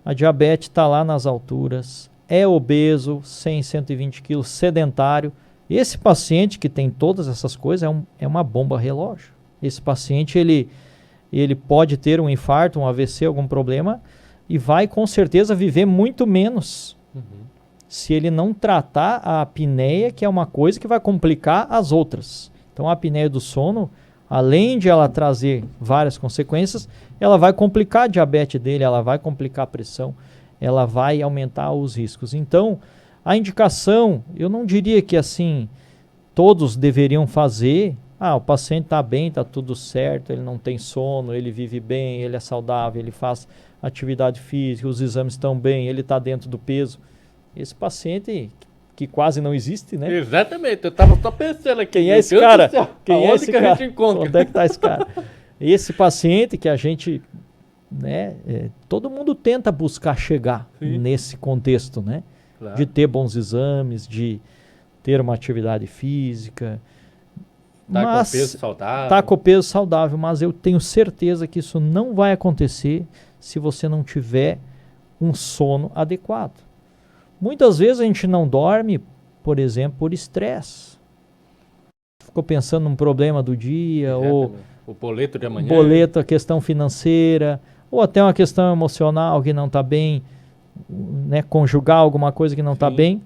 a diabetes está lá nas alturas, é obeso, 100, 120 quilos, sedentário. Esse paciente que tem todas essas coisas é uma bomba relógio. Esse paciente ele pode ter um infarto, um AVC, algum problema e vai com certeza viver muito menos. Se ele não tratar a apneia, que é uma coisa que vai complicar as outras. Então a apneia do sono, além de ela trazer várias consequências, ela vai complicar a diabetes dele, ela vai complicar a pressão, ela vai aumentar os riscos. Então, a indicação, eu não diria que assim, todos deveriam fazer. O paciente está bem, está tudo certo, ele não tem sono, ele vive bem, ele é saudável, ele faz atividade física, os exames estão bem, ele está dentro do peso. Esse paciente que quase não existe, né? Exatamente, eu estava só pensando aqui. Quem é esse cara? Quem é esse cara? A gente encontra? Onde é que está esse cara? Esse paciente que a gente, né? Todo mundo tenta buscar chegar nesse contexto, né? Claro. De ter bons exames, de ter uma atividade física. Tá com peso saudável. Tá com peso saudável, mas eu tenho certeza que isso não vai acontecer se você não tiver um sono adequado. Muitas vezes a gente não dorme, por exemplo, por estresse. Ficou pensando num problema do dia, ou o boleto de amanhã. Boleto, a questão financeira, ou até uma questão emocional que não está bem, né, conjugar alguma coisa que não está bem,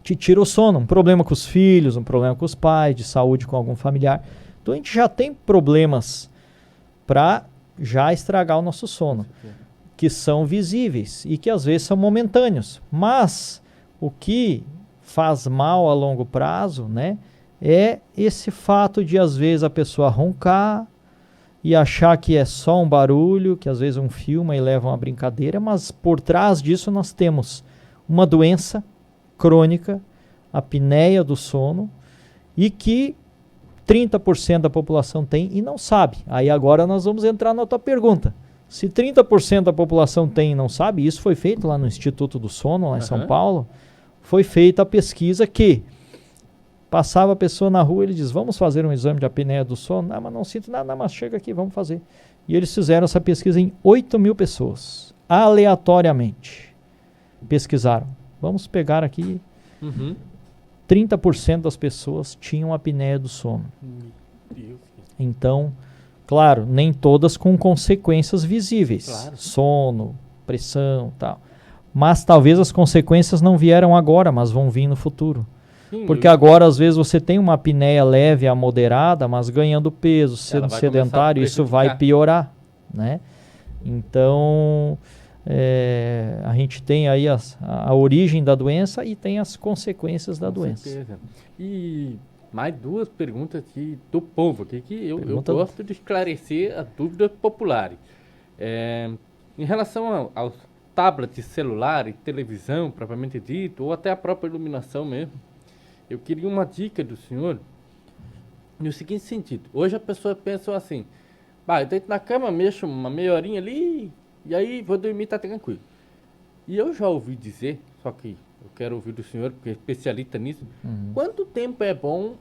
te tira o sono. Um problema com os filhos, um problema com os pais, de saúde com algum familiar. Então a gente já tem problemas para já estragar o nosso sono, que são visíveis e que às vezes são momentâneos. Mas o que faz mal a longo prazo, né, é esse fato de às vezes a pessoa roncar e achar que é só um barulho, que às vezes um filma e leva uma brincadeira, mas por trás disso nós temos uma doença crônica, a apneia do sono, e que 30% da população tem e não sabe. Aí agora nós vamos entrar na tua pergunta. Se 30% da população tem e não sabe, isso foi feito lá no Instituto do Sono, lá em São Paulo, foi feita a pesquisa que passava a pessoa na rua, ele diz, vamos fazer um exame de apneia do sono? Mas não sinto nada, mas chega aqui, vamos fazer. E eles fizeram essa pesquisa em 8.000 pessoas, aleatoriamente. Pesquisaram. Vamos pegar aqui, 30% das pessoas tinham apneia do sono. Então, claro, nem todas com consequências visíveis. Claro. Sono, pressão, tal. Mas talvez as consequências não vieram agora, mas vão vir no futuro. Porque agora, às vezes, você tem uma apneia leve a moderada, mas ganhando peso, sendo sedentário, isso vai piorar, né? Então, a gente tem aí a origem da doença e tem as consequências da doença. Certeza. E mais duas perguntas aqui do povo, aqui, que eu gosto de esclarecer as dúvidas populares. Em relação aos tablets celulares, televisão, propriamente dito, ou até a própria iluminação mesmo, eu queria uma dica do senhor no seguinte sentido. Hoje a pessoa pensa assim, eu deito na cama, mexo uma meia horinha ali, e aí vou dormir, tá tranquilo. E eu já ouvi dizer, só que eu quero ouvir do senhor, porque é especialista nisso, quanto tempo é bom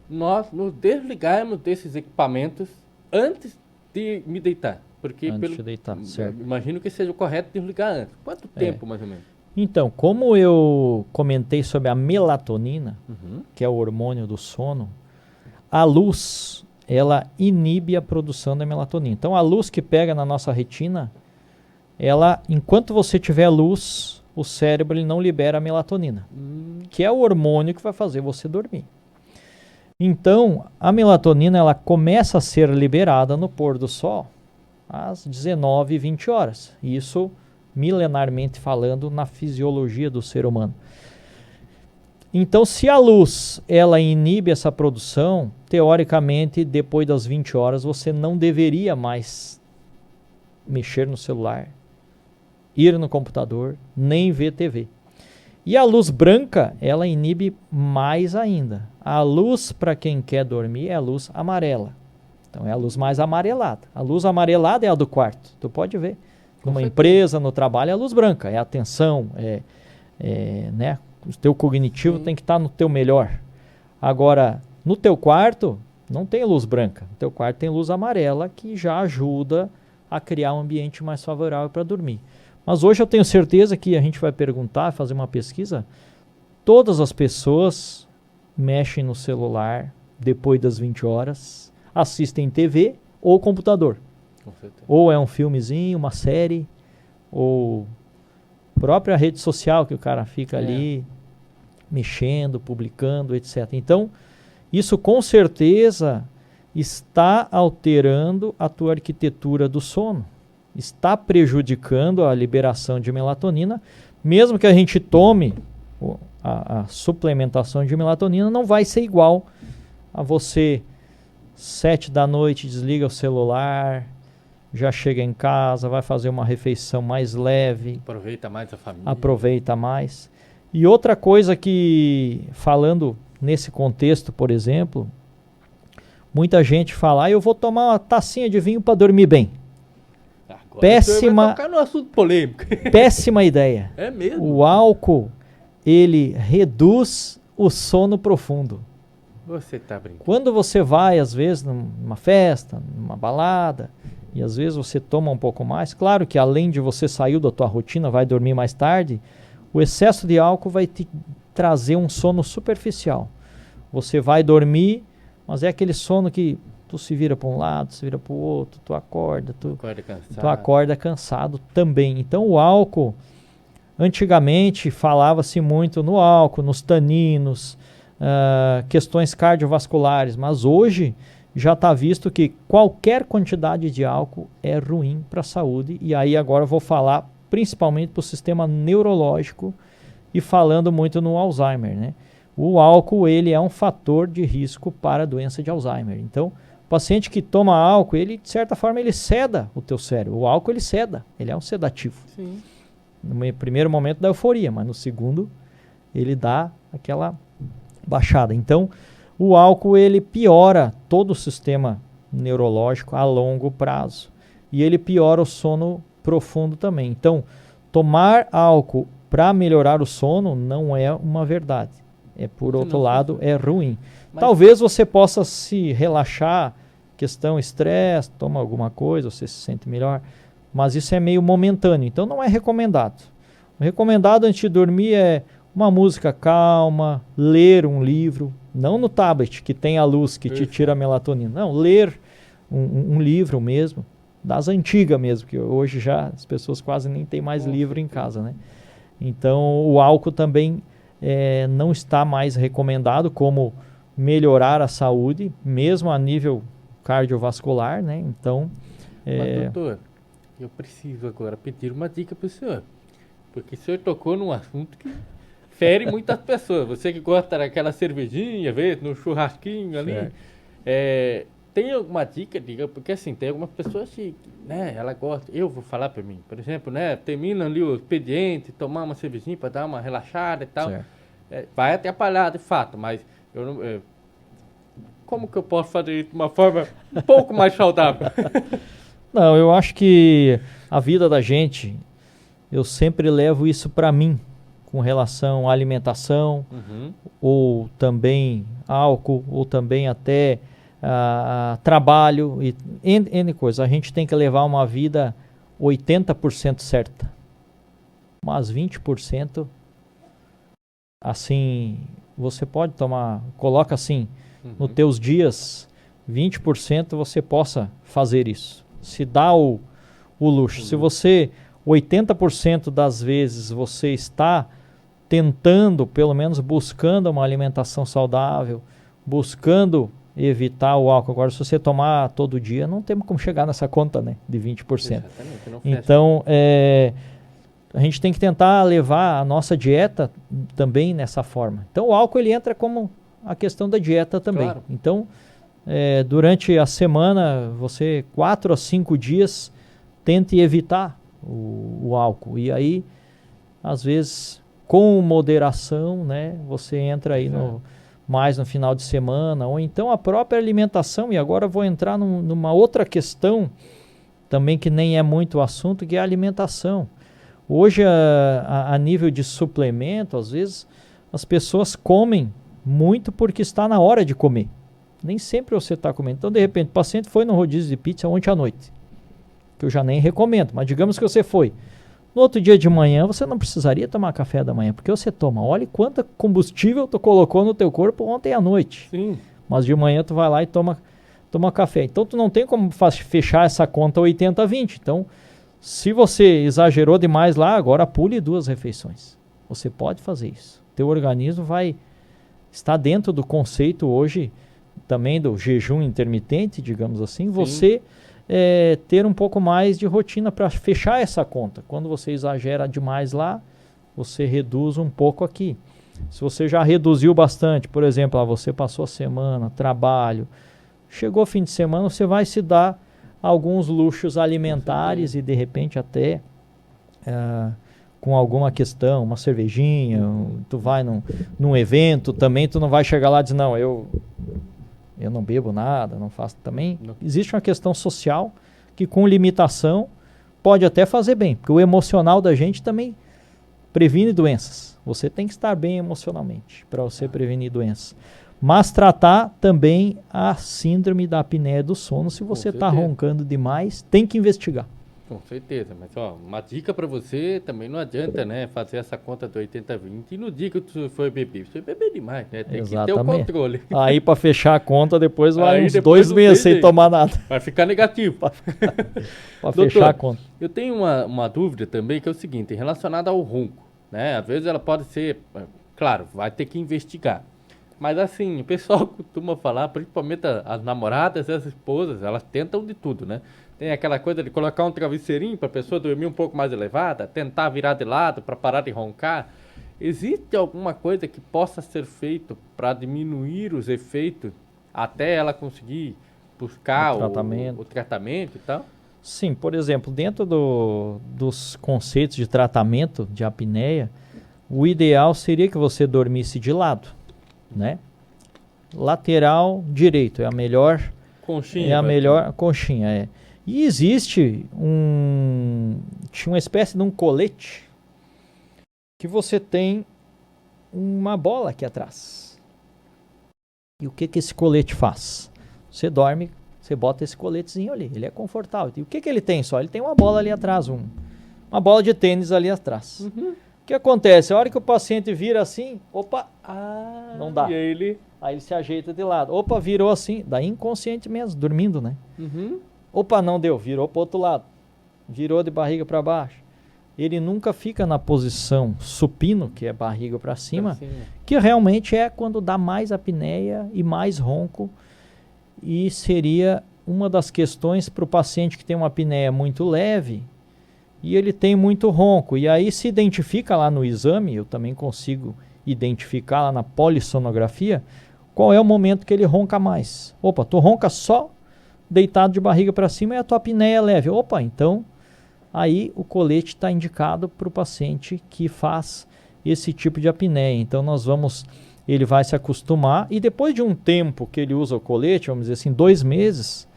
nós nos desligarmos desses equipamentos antes de me deitar? Porque Antes de deitar, certo. imagino que seja o correto desligar antes. Quanto tempo, mais ou menos? Então, como eu comentei sobre a melatonina, que é o hormônio do sono, a luz, ela inibe a produção da melatonina. Então, a luz que pega na nossa retina, ela, enquanto você tiver luz, o cérebro ele não libera a melatonina, que é o hormônio que vai fazer você dormir. Então, a melatonina ela começa a ser liberada no pôr do sol às 19 e 20 horas. Isso, milenarmente falando, na fisiologia do ser humano. Então, se a luz ela inibe essa produção, teoricamente, depois das 20 horas, você não deveria mais mexer no celular, ir no computador, nem ver TV. E a luz branca, ela inibe mais ainda. A luz, para quem quer dormir, é a luz amarela. Então, é a luz mais amarelada. A luz amarelada é a do quarto. Tu pode ver. Numa empresa, no trabalho, é a luz branca. É a atenção, né? O teu cognitivo tem que estar no teu melhor. Agora, no teu quarto, não tem luz branca. No teu quarto tem luz amarela, que já ajuda a criar um ambiente mais favorável para dormir. Mas hoje eu tenho certeza que a gente vai perguntar, fazer uma pesquisa, todas as pessoas mexem no celular depois das 20 horas, assistem TV ou computador. Ou é um filmezinho, uma série, ou própria rede social que o cara fica ali mexendo, publicando, etc. Então, isso com certeza está alterando a tua arquitetura do sono. Está prejudicando a liberação de melatonina, mesmo que a gente tome a suplementação de melatonina, não vai ser igual a você 7 da noite desliga o celular, já chega em casa, vai fazer uma refeição mais leve. Aproveita mais a família. Aproveita mais. E outra coisa que, falando nesse contexto, por exemplo, muita gente fala, eu vou tomar uma tacinha de vinho para dormir bem. Agora péssima, vai tocar no assunto polêmico. Péssima ideia. É mesmo? O álcool, ele reduz o sono profundo. Você tá brincando. Quando você vai, às vezes, numa festa, numa balada, e às vezes você toma um pouco mais, claro que além de você sair da tua rotina, vai dormir mais tarde, o excesso de álcool vai te trazer um sono superficial. Você vai dormir, mas é aquele sono que tu se vira para um lado, se vira para o outro, tu acorda cansado também. Então o álcool, antigamente falava-se muito no álcool, nos taninos, questões cardiovasculares, mas hoje já está visto que qualquer quantidade de álcool é ruim para a saúde, e aí agora eu vou falar principalmente para o sistema neurológico e falando muito no Alzheimer, né? O álcool, ele é um fator de risco para a doença de Alzheimer. Então, o paciente que toma álcool, ele, de certa forma, ele seda o teu cérebro. O álcool, ele seda, ele é um sedativo. Sim. No primeiro momento da euforia, mas no segundo, ele dá aquela baixada. Então, o álcool, ele piora todo o sistema neurológico a longo prazo. E ele piora o sono profundo também. Então, tomar álcool para melhorar o sono não é uma verdade. Por outro lado, é ruim. Mas talvez você possa se relaxar, questão estresse, toma alguma coisa, você se sente melhor, mas isso é meio momentâneo, então não é recomendado. O recomendado antes de dormir é uma música calma, ler um livro, não no tablet que tem a luz que te tira a melatonina, não, ler um livro mesmo, das antigas mesmo, que hoje já as pessoas quase nem têm mais livro em casa, né? Então o álcool também não está mais recomendado como melhorar a saúde, mesmo a nível cardiovascular, né? Então, mas, doutor, eu preciso agora pedir uma dica para o senhor, porque o senhor tocou num assunto que fere muitas pessoas. Você que gosta daquela cervejinha, vê, no churrasquinho ali, tem alguma dica, porque assim, tem algumas pessoas que, né, ela gosta, eu vou falar para mim, por exemplo, né, termina ali o expediente, tomar uma cervejinha para dar uma relaxada e tal. Certo. vai atrapalhar de fato, mas eu não, como que eu posso fazer isso de uma forma um pouco mais saudável? Não, eu acho que a vida da gente, eu sempre levo isso para mim, com relação à alimentação, Uhum. ou também álcool, ou também até trabalho, e N coisas. A gente tem que levar uma vida 80% certa, mas 20%, assim, você pode tomar, coloca assim, nos teus dias, 20% você possa fazer isso. Se dá o luxo. Se você, 80% das vezes você está tentando, pelo menos buscando uma alimentação saudável, buscando evitar o álcool. Agora, se você tomar todo dia, não tem como chegar nessa conta, né, de 20%. Exatamente, não fecha. Então, a gente tem que tentar levar a nossa dieta também nessa forma. Então, o álcool ele entra como a questão da dieta também. Claro. Então, durante a semana, você 4 a 5 dias tente evitar o álcool. E aí, às vezes, com moderação, né, você entra aí mais no final de semana, ou então a própria alimentação. E agora eu vou entrar numa outra questão também que nem é muito assunto, que é a alimentação. Hoje, a nível de suplemento, às vezes, as pessoas comem muito porque está na hora de comer. Nem sempre você está comendo. Então, de repente, o paciente foi no rodízio de pizza ontem à noite, que eu já nem recomendo, mas digamos que você foi. No outro dia de manhã, você não precisaria tomar café da manhã, porque você toma. Olha quanto combustível tu colocou no teu corpo ontem à noite. Sim. Mas de manhã tu vai lá e toma café. Então, tu não tem como fechar essa conta 80-20. Então, se você exagerou demais lá, agora pule 2 refeições. Você pode fazer isso. Teu organismo vai estar dentro do conceito hoje também do jejum intermitente, digamos assim. Sim. Você ter um pouco mais de rotina para fechar essa conta. Quando você exagera demais lá, você reduz um pouco aqui. Se você já reduziu bastante, por exemplo, você passou a semana, trabalho, chegou fim de semana, você vai se dar alguns luxos alimentares e de repente até com alguma questão, uma cervejinha, tu vai num evento também, tu não vai chegar lá e dizer, não, eu não bebo nada, não faço também. Não. Existe uma questão social que com limitação pode até fazer bem, porque o emocional da gente também previne doenças. Você tem que estar bem emocionalmente para você prevenir doenças. Mas tratar também a síndrome da apneia do sono. Se você está roncando demais, tem que investigar. Com certeza, mas uma dica para você, também não adianta, né, fazer essa conta do 80-20 e no dia que tu for beber, você beber demais, né, tem que ter o controle. Aí para fechar a conta, depois vai uns 2 meses sem tomar nada. Vai ficar negativo. Para fechar a conta. Eu tenho uma dúvida também, que é o seguinte, relacionada ao ronco, né, às vezes ela pode ser, claro, vai ter que investigar. Mas assim, o pessoal costuma falar, principalmente as namoradas e as esposas, elas tentam de tudo, né? Tem aquela coisa de colocar um travesseirinho para a pessoa dormir um pouco mais elevada, tentar virar de lado para parar de roncar. Existe alguma coisa que possa ser feito para diminuir os efeitos até ela conseguir buscar o tratamento e tal? Sim, por exemplo, dentro dos conceitos de tratamento de apneia, o ideal seria que você dormisse de lado, né? Lateral direito é a melhor conchinha. É a melhor conchinha, E existe tinha uma espécie de um colete que você tem uma bola aqui atrás. E o que esse colete faz? Você dorme, você bota esse coletezinho ali, ele é confortável. E o que ele tem só? Ele tem uma bola ali atrás, uma bola de tênis ali atrás. Uhum. O que acontece? A hora que o paciente vira assim, opa, não dá. E aí ele se ajeita de lado. Opa, virou assim, daí inconsciente mesmo, dormindo, né? Uhum. Opa, não deu, virou para o outro lado. Virou de barriga para baixo. Ele nunca fica na posição supino, que é barriga para cima, que realmente é quando dá mais apneia e mais ronco. E seria uma das questões para o paciente que tem uma apneia muito leve e ele tem muito ronco. E aí se identifica lá no exame, eu também consigo identificar lá na polissonografia, qual é o momento que ele ronca mais. Opa, tu ronca só deitado de barriga para cima e a tua apneia é leve. Opa, então aí o colete está indicado para o paciente que faz esse tipo de apneia. Então ele vai se acostumar e depois de um tempo que ele usa o colete, vamos dizer assim, 2 meses,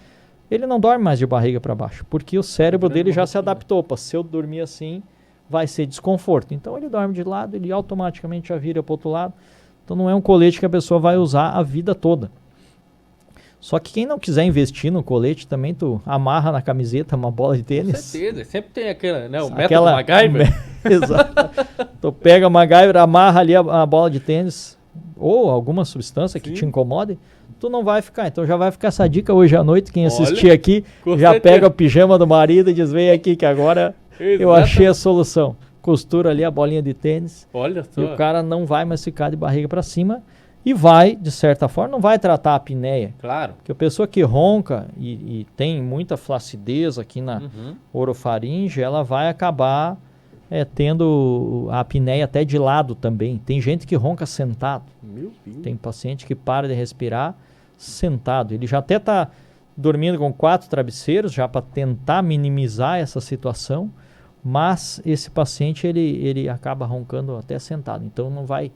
ele não dorme mais de barriga para baixo, porque o cérebro dele já se adaptou. Se eu dormir assim, vai ser desconforto. Então ele dorme de lado, ele automaticamente já vira para o outro lado. Então não é um colete que a pessoa vai usar a vida toda. Só que quem não quiser investir no colete, também tu amarra na camiseta uma bola de tênis. Com certeza, sempre tem aquela, né, o método MacGyver. Exato. Tu pega a MacGyver, amarra ali a bola de tênis ou alguma substância que te incomode, tu não vai ficar. Então já vai ficar essa dica hoje à noite, quem assistir aqui, já pega o pijama do marido e diz, vem aqui que agora eu achei a solução. Costura ali a bolinha de tênis. Olha só. E o cara não vai mais ficar de barriga para cima. E vai, de certa forma, não vai tratar a apneia. Claro. Porque a pessoa que ronca e tem muita flacidez aqui na orofaringe, ela vai acabar tendo a apneia até de lado também. Tem gente que ronca sentado. Meu Deus. Tem paciente que para de respirar sentado. Ele já até está dormindo com 4 travesseiros, já para tentar minimizar essa situação, mas esse paciente ele acaba roncando até sentado. Então não vai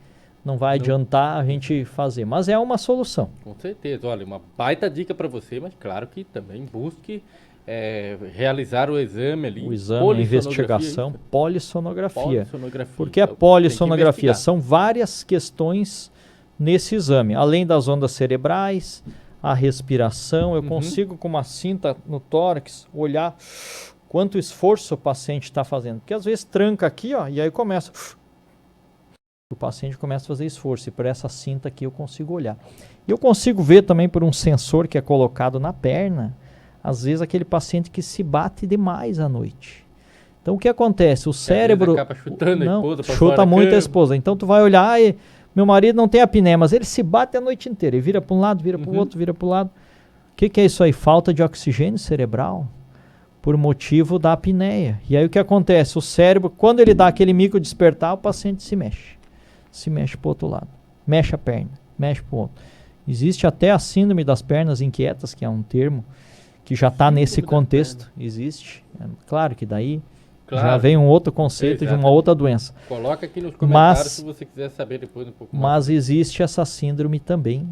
adiantar a gente fazer, mas é uma solução. Com certeza, olha, uma baita dica para você, mas claro que também busque realizar o exame ali. O exame, a investigação, polissonografia. Porque a Então, polissonografia são várias questões nesse exame, além das ondas cerebrais, a respiração, eu consigo com uma cinta no tórax olhar quanto esforço o paciente está fazendo, porque às vezes tranca aqui, ó, e aí começa... O paciente começa a fazer esforço, e por essa cinta aqui eu consigo olhar. E eu consigo ver também por um sensor que é colocado na perna, às vezes aquele paciente que se bate demais à noite. Então o que acontece? O cérebro acaba chutando a esposa pra chuta fora muito da a esposa. Então tu vai olhar, meu marido não tem apneia, mas ele se bate a noite inteira. Ele vira para um lado, vira para o outro, vira para o lado. O que é isso aí? Falta de oxigênio cerebral por motivo da apneia. E aí o que acontece? O cérebro, quando ele dá aquele micro despertar, o paciente se mexe. Se mexe para o outro lado, mexe a perna, mexe para o outro. Existe até a síndrome das pernas inquietas, que é um termo que já está nesse contexto. Existe. Claro que daí já vem um outro conceito de uma outra doença. Coloca aqui nos comentários se você quiser saber depois um pouco mais. Mas existe essa síndrome também.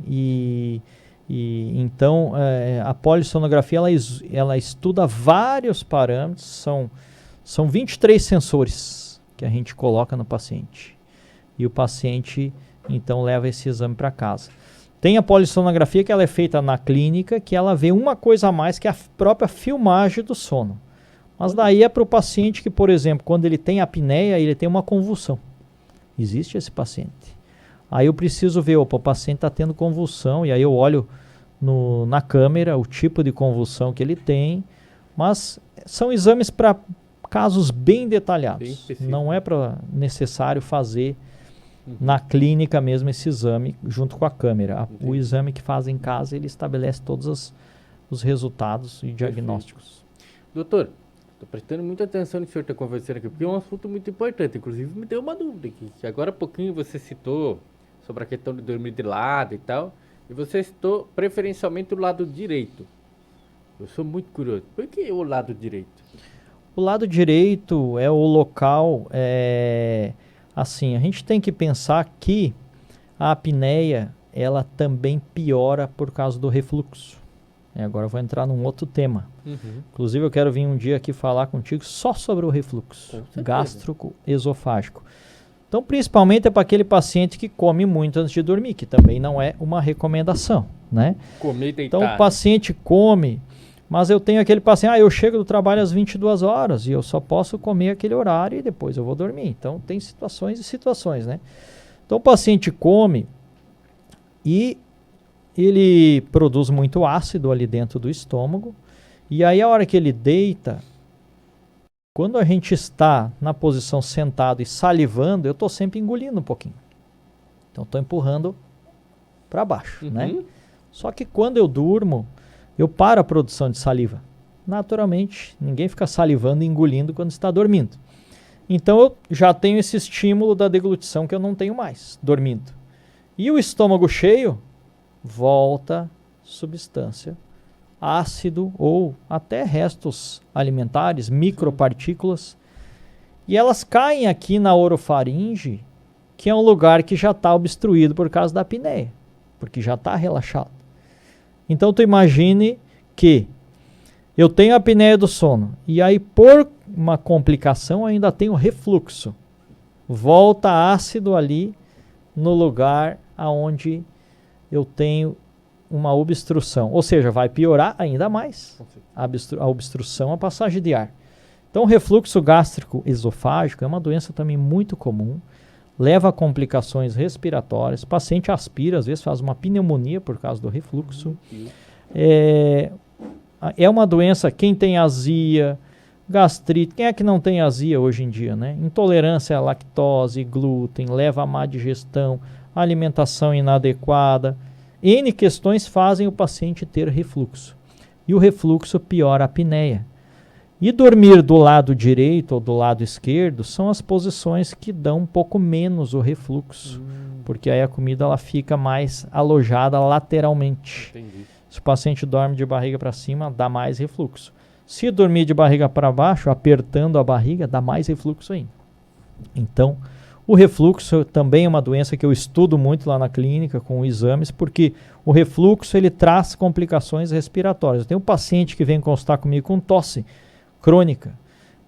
Então a polissonografia ela estuda vários parâmetros. São 23 sensores que a gente coloca no paciente. E o paciente, então, leva esse exame para casa. Tem a polissonografia que ela é feita na clínica, que ela vê uma coisa a mais que a própria filmagem do sono. Mas daí é para o paciente que, por exemplo, quando ele tem apneia, ele tem uma convulsão. Existe esse paciente. Aí eu preciso ver, o paciente está tendo convulsão, e aí eu olho na câmera o tipo de convulsão que ele tem, mas são exames para casos bem detalhados. Não é necessário fazer na clínica mesmo esse exame junto com a câmera. O exame que faz em casa, ele estabelece todos os resultados e diagnósticos. Doutor, estou prestando muita atenção no que o senhor está conversando aqui, porque é um assunto muito importante. Inclusive, me deu uma dúvida aqui, que agora há pouquinho você citou sobre a questão de dormir de lado e tal, e você citou preferencialmente o lado direito. Eu sou muito curioso. Por que o lado direito? O lado direito é o local... Assim, a gente tem que pensar que a apneia, ela também piora por causa do refluxo. Agora eu vou entrar num outro tema. Inclusive eu quero vir um dia aqui falar contigo só sobre o refluxo gástrico-esofágico. Então, principalmente é para aquele paciente que come muito antes de dormir, que também não é uma recomendação, né? Comer deitado. Então o paciente come... Mas eu tenho aquele paciente, eu chego do trabalho às 22 horas e eu só posso comer aquele horário e depois eu vou dormir. Então tem situações e situações, né? Então o paciente come e ele produz muito ácido ali dentro do estômago. E aí a hora que ele deita, quando a gente está na posição sentado e salivando, eu estou sempre engolindo um pouquinho. Então estou empurrando para baixo, né? Só que quando eu durmo, eu paro a produção de saliva. Naturalmente, ninguém fica salivando e engolindo quando está dormindo. Então, eu já tenho esse estímulo da deglutição que eu não tenho mais, dormindo. E o estômago cheio, volta substância, ácido ou até restos alimentares, micropartículas, e elas caem aqui na orofaringe que é um lugar que já está obstruído por causa da apneia, porque já está relaxado. Então tu imagine que eu tenho a apneia do sono e aí por uma complicação ainda tenho refluxo. Volta ácido ali no lugar aonde eu tenho uma obstrução. Ou seja, vai piorar ainda mais a obstrução, a passagem de ar. Então, o refluxo gástrico esofágico é uma doença também muito comum, leva a complicações respiratórias, o paciente aspira, às vezes faz uma pneumonia por causa do refluxo. É uma doença, quem tem azia, gastrite, quem é que não tem azia hoje em dia, né? Intolerância à lactose, glúten, leva a má digestão, alimentação inadequada. N questões fazem o paciente ter refluxo. E o refluxo piora a apneia. E dormir do lado direito ou do lado esquerdo são as posições que dão um pouco menos o refluxo. Porque aí a comida ela fica mais alojada lateralmente. Entendi. Se o paciente dorme de barriga para cima, dá mais refluxo. Se dormir de barriga para baixo, apertando a barriga, dá mais refluxo ainda. Então, o refluxo também é uma doença que eu estudo muito lá na clínica com exames, porque o refluxo ele traz complicações respiratórias. Eu tenho um paciente que vem consultar comigo com tosse crônica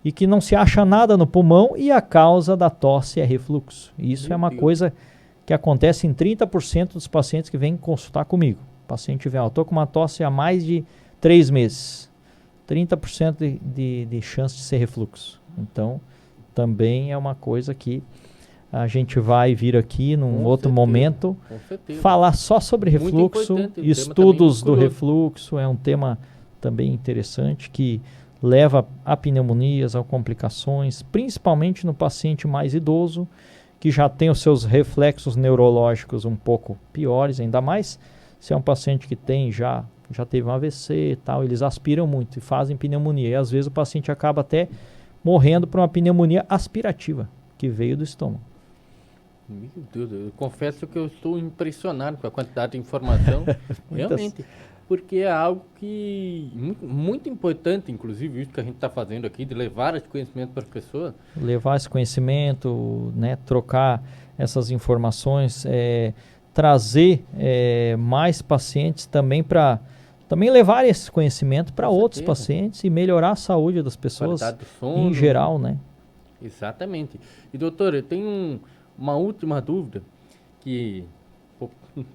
e que não se acha nada no pulmão e a causa da tosse é refluxo. E isso é uma coisa que acontece em 30% dos pacientes que vêm consultar comigo. O paciente vem, eu estou com uma tosse há mais de 3 meses. 30% de chance de ser refluxo. Então, também é uma coisa que a gente vai vir aqui num outro momento falar só sobre refluxo, estudos do refluxo, é um tema também interessante que leva a pneumonias, a complicações, principalmente no paciente mais idoso, que já tem os seus reflexos neurológicos um pouco piores, ainda mais se é um paciente que tem já teve um AVC e tal, eles aspiram muito e fazem pneumonia. E às vezes o paciente acaba até morrendo por uma pneumonia aspirativa, que veio do estômago. Meu Deus, eu confesso que eu estou impressionado com a quantidade de informação, realmente, porque é algo que muito importante, inclusive isso que a gente está fazendo aqui, de levar esse conhecimento para as pessoas. Levar esse conhecimento, né, trocar essas informações, trazer mais pacientes também para levar esse conhecimento para outros pacientes e melhorar a saúde das pessoas em geral, né? Exatamente. E doutor, eu tenho uma última dúvida que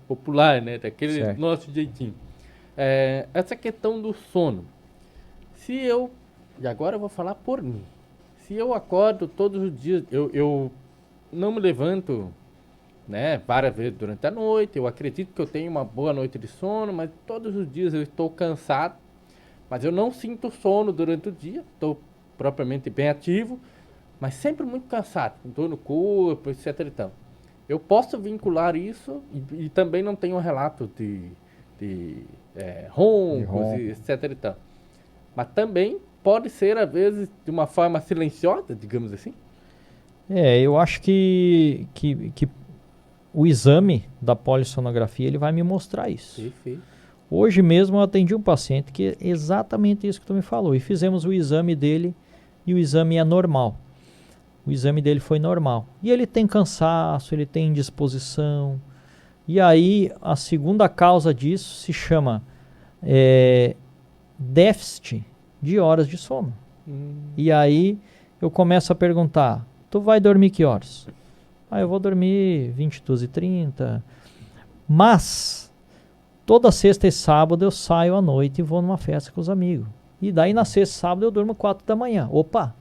popular, né, daquele nosso jeitinho. Essa questão do sono. E agora eu vou falar por mim. Se eu acordo todos os dias, eu não me levanto, né, várias vezes durante a noite, eu acredito que eu tenho uma boa noite de sono, mas todos os dias eu estou cansado, mas eu não sinto sono durante o dia, estou propriamente bem ativo, mas sempre muito cansado, com dor no corpo, etc. Então, eu posso vincular isso e também não tenho relato de roncos, etc. Então, mas também pode ser, às vezes, de uma forma silenciosa, digamos assim? Eu acho que o exame da polissonografia ele vai me mostrar isso. Perfeito. Hoje mesmo eu atendi um paciente que é exatamente isso que tu me falou. E fizemos o exame dele e o exame é normal. O exame dele foi normal. E ele tem cansaço, ele tem indisposição. E aí a segunda causa disso se chama déficit de horas de sono. E aí eu começo a perguntar, tu vai dormir que horas? Eu vou dormir 22h30. Mas toda sexta e sábado eu saio à noite e vou numa festa com os amigos. E daí na sexta e sábado eu durmo 4 da manhã. Opa!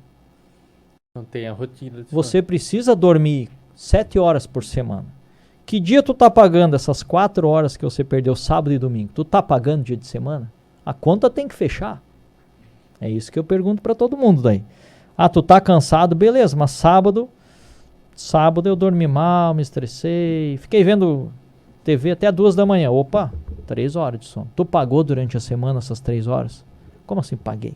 Não tem a rotina de Você precisa dormir 7 horas por semana. Que dia tu tá pagando essas 4 horas que você perdeu sábado e domingo? Tu tá pagando dia de semana? A conta tem que fechar. É isso que eu pergunto para todo mundo daí. Tu tá cansado? Beleza, mas sábado eu dormi mal, me estressei, fiquei vendo TV até 2 da manhã. Opa, 3 horas de sono. Tu pagou durante a semana essas 3 horas? Como assim paguei?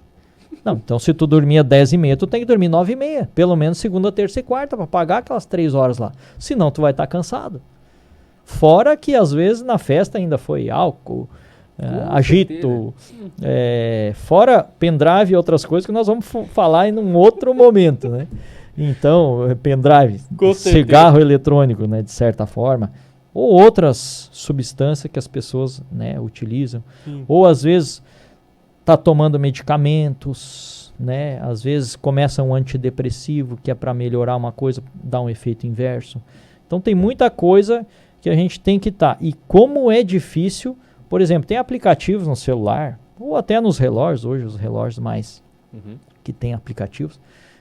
Não, então se tu dormia 10h30, tu tem que dormir 9h30. Pelo menos segunda, terça e quarta para pagar aquelas 3 horas lá. Senão tu vai estar cansado. Fora que às vezes na festa ainda foi álcool, agito, fora pendrive e outras coisas que nós vamos falar em um outro momento, né? Então, pendrive, Com cigarro eletrônico, né, de certa forma, ou outras substâncias que as pessoas, né, utilizam, ou às vezes está tomando medicamentos, né, às vezes começa um antidepressivo que é para melhorar uma coisa, dá um efeito inverso. Então tem muita coisa que a gente tem que estar. E como é difícil, por exemplo, tem aplicativos no celular, ou até nos relógios, hoje os relógios mais que tem aplicativos,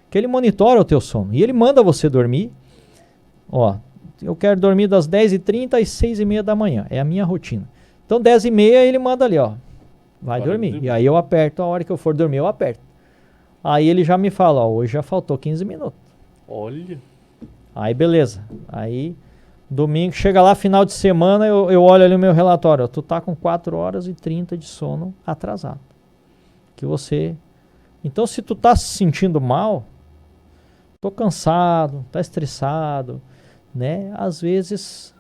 que ele monitora o teu sono. E ele manda você dormir, ó, eu quero dormir das 10h30 às 6h30 da manhã, é a minha rotina. Então 10h30 ele manda ali, ó, vai dormir. E aí eu aperto, a hora que eu for dormir eu aperto. Aí ele já me fala, ó, hoje já faltou 15 minutos. Olha. Aí beleza, aí domingo, chega lá, final de semana, eu olho ali o meu relatório, ó, tu tá com 4h30 de sono atrasado. Que você... Então se tu tá se sentindo mal, tô cansado, tá estressado, né? Às vezes,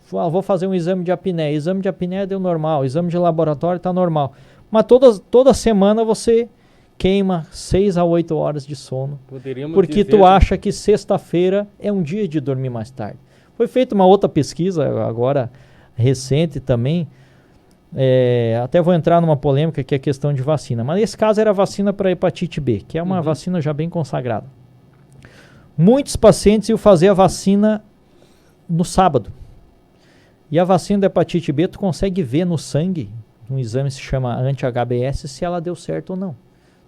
vou fazer um exame de apneia. Exame de apneia deu normal, exame de laboratório tá normal. Mas toda semana você queima 6 a 8 horas de sono. Porque tu acha que sexta-feira é um dia de dormir mais tarde. Foi feita uma outra pesquisa, agora recente também, até vou entrar numa polêmica que é a questão de vacina. Mas nesse caso era vacina para hepatite B, que é uma vacina já bem consagrada. Muitos pacientes iam fazer a vacina no sábado. E a vacina da hepatite B tu consegue ver no sangue, um exame se chama anti-HBS, se ela deu certo ou não.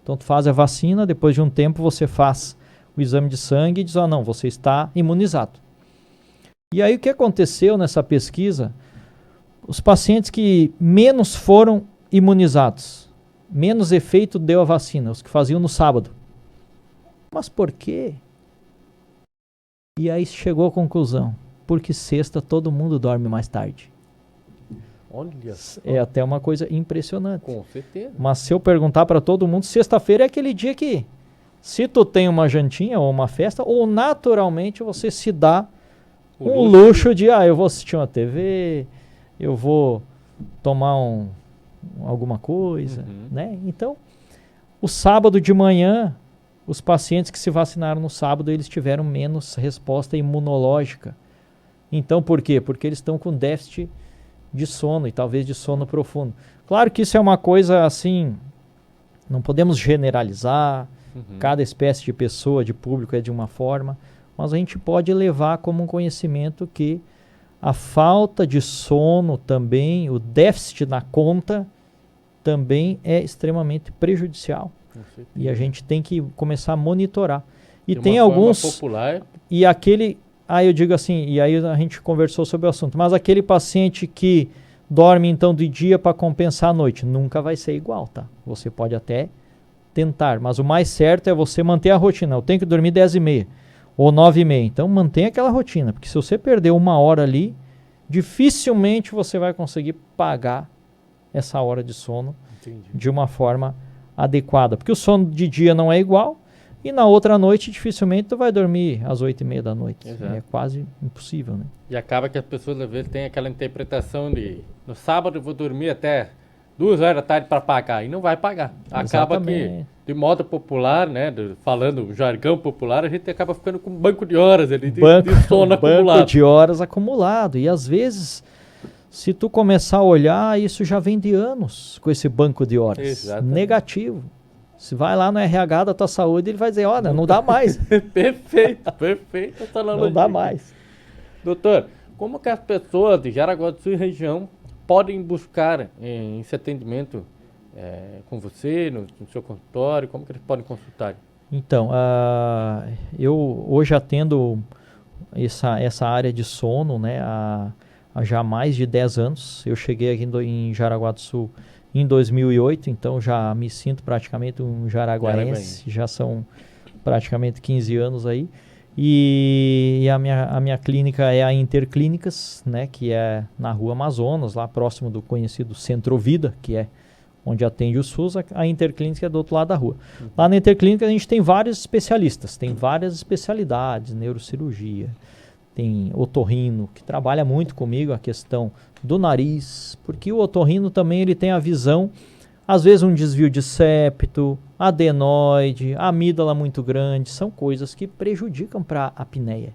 Então tu faz a vacina, depois de um tempo você faz o exame de sangue e diz, não, você está imunizado. E aí o que aconteceu nessa pesquisa? Os pacientes que menos foram imunizados, menos efeito deu a vacina, os que faziam no sábado. Mas por quê? E aí chegou à conclusão, porque sexta todo mundo dorme mais tarde. Olha. É até uma coisa impressionante. Com certeza. Mas se eu perguntar para todo mundo, sexta-feira é aquele dia que, se tu tem uma jantinha ou uma festa, ou naturalmente você se dá um luxo de, eu vou assistir uma TV, eu vou tomar alguma coisa, né? Então, o sábado de manhã, os pacientes que se vacinaram no sábado, eles tiveram menos resposta imunológica. Então, por quê? Porque eles estão com déficit de sono e talvez de sono profundo. Claro que isso é uma coisa assim, não podemos generalizar, cada espécie de pessoa, de público é de uma forma, mas a gente pode levar como um conhecimento que a falta de sono também, o déficit na conta, também é extremamente prejudicial. E a gente tem que começar a monitorar. E tem alguns... popular. E aquele... Aí eu digo assim, e aí a gente conversou sobre o assunto, mas aquele paciente que dorme então de dia para compensar a noite, nunca vai ser igual, tá? Você pode até tentar, mas o mais certo é você manter a rotina. Eu tenho que dormir 10h30 ou 9h30, então mantenha aquela rotina, porque se você perder uma hora ali, dificilmente você vai conseguir pagar essa hora de sono de uma forma adequada, porque o sono de dia não é igual, e na outra noite, dificilmente, tu vai dormir às 8h30 da noite. É quase impossível, né? E acaba que as pessoas, às vezes, têm aquela interpretação de no sábado eu vou dormir até 2h da tarde para pagar. E não vai pagar. Acaba que, de modo popular, né? Falando jargão popular, a gente acaba ficando com um banco de horas ali de sono acumulado. Banco de horas acumulado. E às vezes, se tu começar a olhar, isso já vem de anos com esse banco de horas. Exatamente. Negativo. Se vai lá no RH da tua saúde, ele vai dizer, olha, não dá mais. Perfeito essa analogia. Não dá mais. Doutor, como que as pessoas de Jaraguá do Sul e região podem buscar esse atendimento com você, no seu consultório? Como que eles podem consultar? Então, eu hoje atendo essa área de sono, né, há já mais de 10 anos. Eu cheguei aqui em Jaraguá do Sul em 2008, então já me sinto praticamente um jaraguaense, já são praticamente 15 anos aí. E a minha clínica é a Interclínicas, né, que é na Rua Amazonas, lá próximo do conhecido Centro Vida, que é onde atende o SUS. A Interclínica é do outro lado da rua. Lá na Interclínica a gente tem vários especialistas, tem várias especialidades, neurocirurgia, tem otorrino, que trabalha muito comigo a questão do nariz, porque o otorrino também ele tem a visão, às vezes um desvio de septo, adenoide, amígdala muito grande, são coisas que prejudicam para a apneia.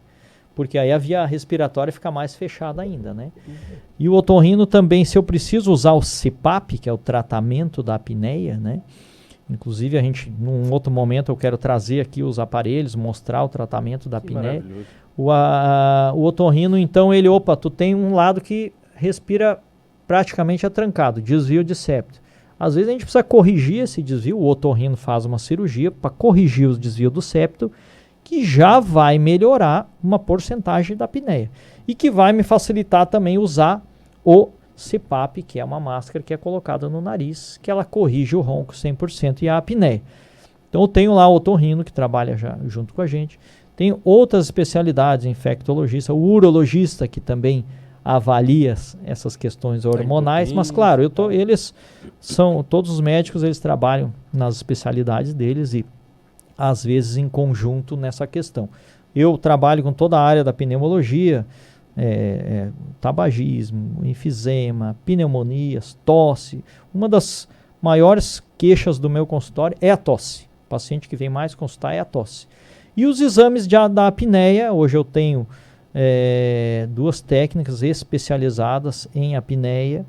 Porque aí a via respiratória fica mais fechada ainda, né? E o otorrino também, se eu preciso usar o CPAP, que é o tratamento da apneia, né? Inclusive, num outro momento, eu quero trazer aqui os aparelhos, mostrar o tratamento da apneia. O otorrino, então, tu tem um lado que respira praticamente atrancado, desvio de septo. Às vezes a gente precisa corrigir esse desvio, o otorrino faz uma cirurgia para corrigir o desvio do septo, que já vai melhorar uma porcentagem da apneia. E que vai me facilitar também usar o CPAP, que é uma máscara que é colocada no nariz, que ela corrige o ronco 100% e a apneia. Então eu tenho lá o otorrino, que trabalha já junto com a gente. Tem outras especialidades, infectologista, o urologista, que também avalia essas questões hormonais. Mas claro, todos os médicos, eles trabalham nas especialidades deles e às vezes em conjunto nessa questão. Eu trabalho com toda a área da pneumologia, tabagismo, enfisema, pneumonias, tosse. Uma das maiores queixas do meu consultório é a tosse. O paciente que vem mais consultar é a tosse. E os exames da apneia, hoje eu tenho 2 técnicas especializadas em apneia,